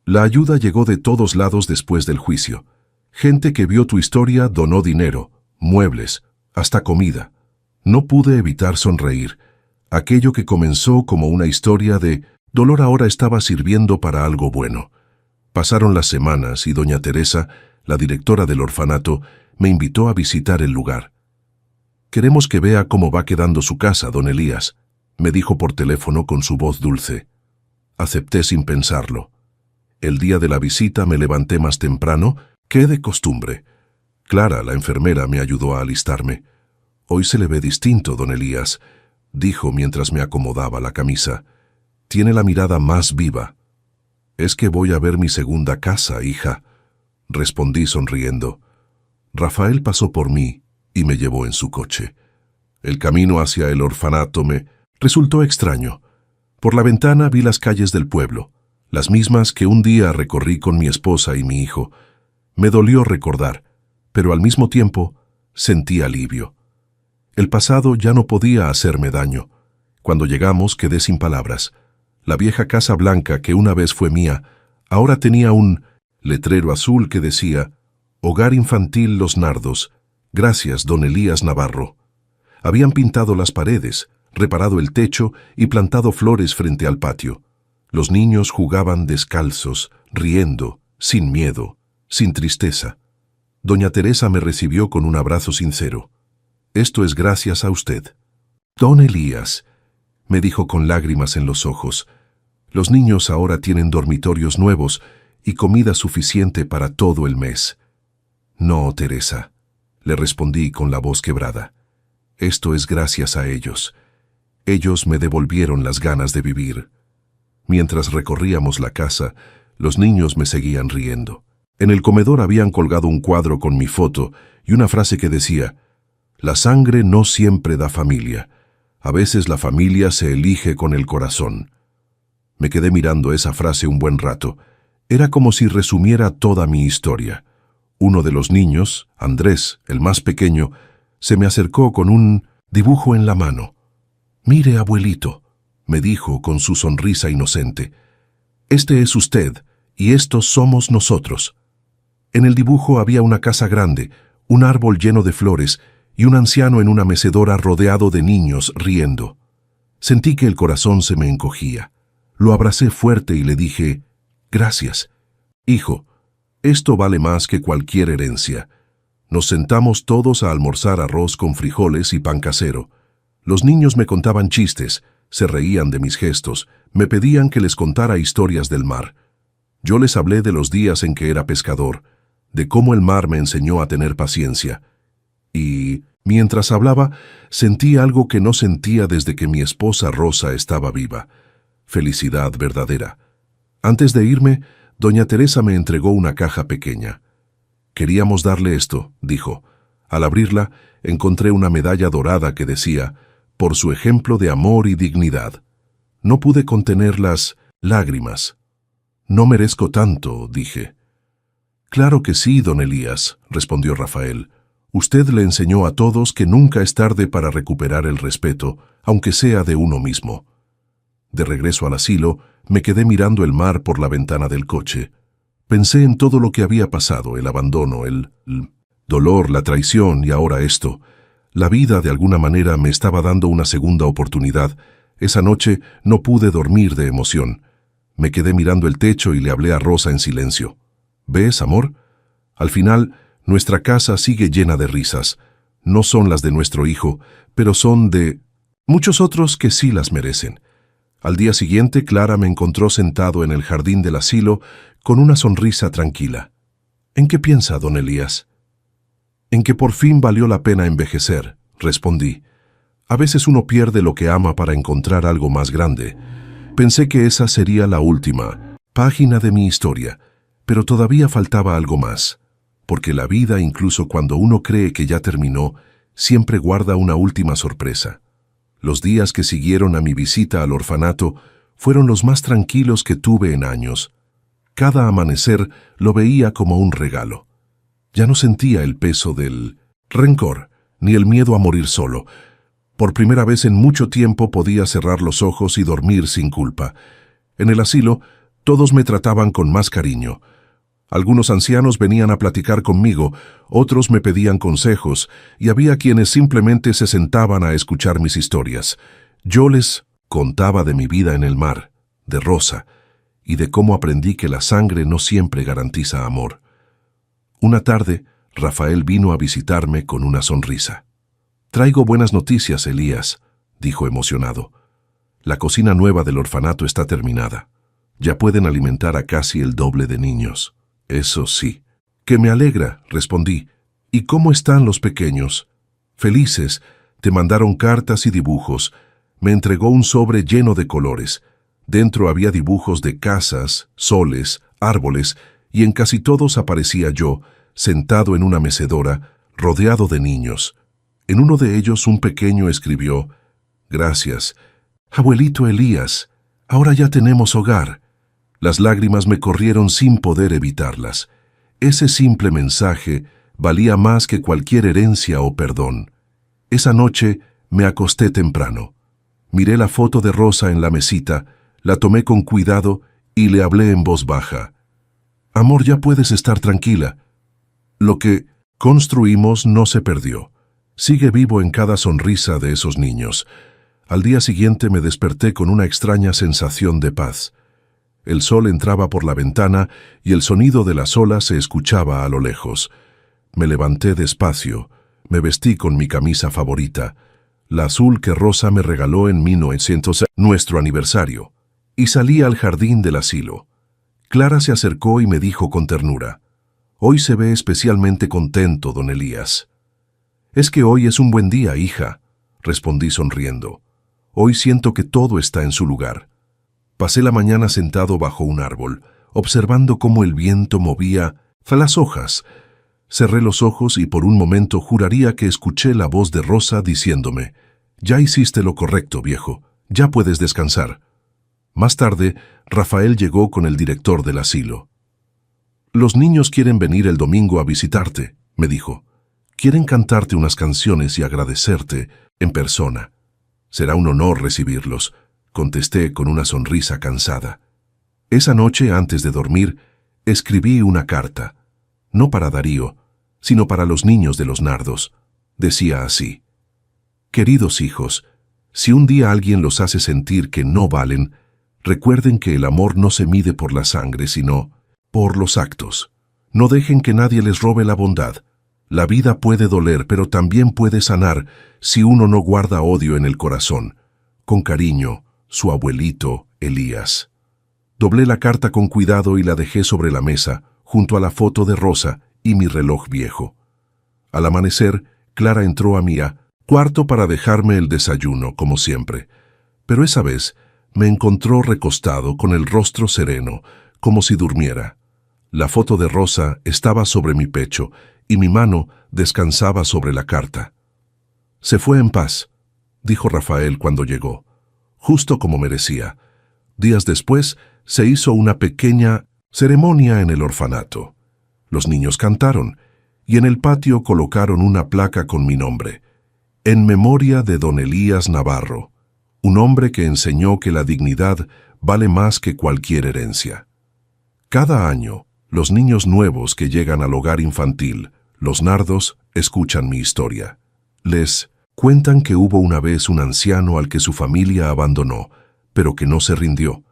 la ayuda llegó de todos lados después del juicio. Gente que vio tu historia donó dinero, muebles, hasta comida. No pude evitar sonreír. Aquello que comenzó como una historia de dolor ahora estaba sirviendo para algo bueno. Pasaron las semanas y doña Teresa, la directora del orfanato, me invitó a visitar el lugar. «Queremos que vea cómo va quedando su casa, don Elías», me dijo por teléfono con su voz dulce. Acepté sin pensarlo. El día de la visita me levanté más temprano que de costumbre. Clara, la enfermera, me ayudó a alistarme. «Hoy se le ve distinto, don Elías», dijo mientras me acomodaba la camisa. «Tiene la mirada más viva». «Es que voy a ver mi segunda casa, hija», respondí sonriendo. Rafael pasó por mí y me llevó en su coche. El camino hacia el orfanato me resultó extraño. Por la ventana vi las calles del pueblo, las mismas que un día recorrí con mi esposa y mi hijo. Me dolió recordar, pero al mismo tiempo sentí alivio. El pasado ya no podía hacerme daño. Cuando llegamos quedé sin palabras. La vieja casa blanca que una vez fue mía, ahora tenía un letrero azul que decía «Hogar Infantil Los Nardos. Gracias, don Elías Navarro». Habían pintado las paredes, reparado el techo y plantado flores frente al patio. Los niños jugaban descalzos, riendo, sin miedo, sin tristeza. Doña Teresa me recibió con un abrazo sincero. «Esto es gracias a usted». «Don Elías», me dijo con lágrimas en los ojos, «los niños ahora tienen dormitorios nuevos y comida suficiente para todo el mes». «No, Teresa», le respondí con la voz quebrada. «Esto es gracias a ellos. Ellos me devolvieron las ganas de vivir». Mientras recorríamos la casa, los niños me seguían riendo. En el comedor habían colgado un cuadro con mi foto y una frase que decía: «La sangre no siempre da familia. A veces la familia se elige con el corazón». Me quedé mirando esa frase un buen rato. Era como si resumiera toda mi historia. Uno de los niños, Andrés, el más pequeño, se me acercó con un dibujo en la mano. «Mire, abuelito», me dijo con su sonrisa inocente. «Este es usted y estos somos nosotros». En el dibujo había una casa grande, un árbol lleno de flores y un anciano en una mecedora rodeado de niños riendo. Sentí que el corazón se me encogía. Lo abracé fuerte y le dije: «Gracias. Hijo, esto vale más que cualquier herencia». Nos sentamos todos a almorzar arroz con frijoles y pan casero. Los niños me contaban chistes, se reían de mis gestos, me pedían que les contara historias del mar. Yo les hablé de los días en que era pescador, de cómo el mar me enseñó a tener paciencia. Y, mientras hablaba, sentí algo que no sentía desde que mi esposa Rosa estaba viva: felicidad verdadera. Antes de irme, doña Teresa me entregó una caja pequeña. «Queríamos darle esto», dijo. Al abrirla, encontré una medalla dorada que decía: «Por su ejemplo de amor y dignidad». No pude contener las lágrimas. «No merezco tanto», dije. Claro que sí, don Elías, respondió Rafael. Usted le enseñó a todos que nunca es tarde para recuperar el respeto, aunque sea de uno mismo. De regreso al asilo, me quedé mirando el mar por la ventana del coche. Pensé en todo lo que había pasado, el abandono, el dolor, la traición y ahora esto. La vida, de alguna manera, me estaba dando una segunda oportunidad. Esa noche no pude dormir de emoción. Me quedé mirando el techo y le hablé a Rosa en silencio. ¿Ves, amor? Al final, nuestra casa sigue llena de risas. No son las de nuestro hijo, pero son de muchos otros que sí las merecen. Al día siguiente, Clara me encontró sentado en el jardín del asilo con una sonrisa tranquila. ¿En qué piensa, don Elías? En que por fin valió la pena envejecer, respondí. A veces uno pierde lo que ama para encontrar algo más grande. Pensé que esa sería la última página de mi historia, pero todavía faltaba algo más, porque la vida, incluso cuando uno cree que ya terminó, siempre guarda una última sorpresa. Los días que siguieron a mi visita al orfanato fueron los más tranquilos que tuve en años. Cada amanecer lo veía como un regalo. Ya no sentía el peso del rencor, ni el miedo a morir solo. Por primera vez en mucho tiempo podía cerrar los ojos y dormir sin culpa. En el asilo, todos me trataban con más cariño. Algunos ancianos venían a platicar conmigo, otros me pedían consejos, y había quienes simplemente se sentaban a escuchar mis historias. Yo les contaba de mi vida en el mar, de Rosa, y de cómo aprendí que la sangre no siempre garantiza amor. Una tarde, Rafael vino a visitarme con una sonrisa. «Traigo buenas noticias, Elías», dijo emocionado. «La cocina nueva del orfanato está terminada. Ya pueden alimentar a casi el doble de niños». «Eso sí». «Que me alegra», respondí. «¿Y cómo están los pequeños?» «Felices. Te mandaron cartas y dibujos. Me entregó un sobre lleno de colores. Dentro había dibujos de casas, soles, árboles, y en casi todos aparecía yo, sentado en una mecedora, rodeado de niños. En uno de ellos un pequeño escribió: «Gracias. Abuelito Elías, ahora ya tenemos hogar». Las lágrimas me corrieron sin poder evitarlas. Ese simple mensaje valía más que cualquier herencia o perdón. Esa noche me acosté temprano. Miré la foto de Rosa en la mesita, la tomé con cuidado y le hablé en voz baja. «Amor, ya puedes estar tranquila. Lo que construimos no se perdió. Sigue vivo en cada sonrisa de esos niños». Al día siguiente me desperté con una extraña sensación de paz. El sol entraba por la ventana y el sonido de las olas se escuchaba a lo lejos. Me levanté despacio, me vestí con mi camisa favorita, la azul que Rosa me regaló en 1900, nuestro aniversario, y salí al jardín del asilo. Clara se acercó y me dijo con ternura: «Hoy se ve especialmente contento, don Elías». «Es que hoy es un buen día, hija», respondí sonriendo. «Hoy siento que todo está en su lugar». Pasé la mañana sentado bajo un árbol, observando cómo el viento movía las hojas. Cerré los ojos y por un momento juraría que escuché la voz de Rosa diciéndome: «Ya hiciste lo correcto, viejo, ya puedes descansar». Más tarde, Rafael llegó con el director del asilo. «Los niños quieren venir el domingo a visitarte», me dijo. «Quieren cantarte unas canciones y agradecerte en persona». «Será un honor recibirlos», contesté con una sonrisa cansada. Esa noche, antes de dormir, escribí una carta, no para Darío, sino para los niños de los Nardos. Decía así: «Queridos hijos, si un día alguien los hace sentir que no valen, recuerden que el amor no se mide por la sangre, sino por los actos. No dejen que nadie les robe la bondad. La vida puede doler, pero también puede sanar si uno no guarda odio en el corazón. Con cariño, su abuelito Elías». Doblé la carta con cuidado y la dejé sobre la mesa, junto a la foto de Rosa y mi reloj viejo. Al amanecer, Clara entró a mi cuarto para dejarme el desayuno, como siempre. Pero esa vez me encontró recostado con el rostro sereno, como si durmiera. La foto de Rosa estaba sobre mi pecho y mi mano descansaba sobre la carta. «Se fue en paz», dijo Rafael cuando llegó. Justo como merecía. Días después, se hizo una pequeña ceremonia en el orfanato. Los niños cantaron, y en el patio colocaron una placa con mi nombre, en memoria de don Elías Navarro, un hombre que enseñó que la dignidad vale más que cualquier herencia. Cada año, los niños nuevos que llegan al hogar infantil, los Nardos, escuchan mi historia. Les cuentan que hubo una vez un anciano al que su familia abandonó, pero que no se rindió,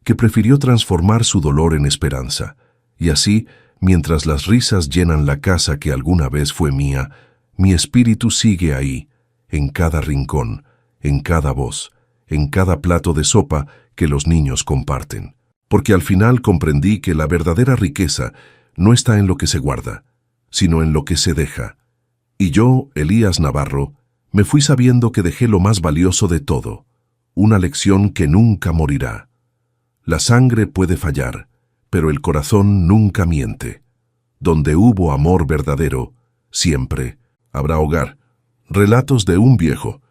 que prefirió transformar su dolor en esperanza, y así, mientras las risas llenan la casa que alguna vez fue mía, mi espíritu sigue ahí, en cada rincón, en cada voz, en cada plato de sopa que los niños comparten. Porque al final comprendí que la verdadera riqueza no está en lo que se guarda, sino en lo que se deja. Y yo, Elías Navarro, me fui sabiendo que dejé lo más valioso de todo, una lección que nunca morirá. La sangre puede fallar, pero el corazón nunca miente. Donde hubo amor verdadero, siempre habrá hogar. Relatos de un viejo.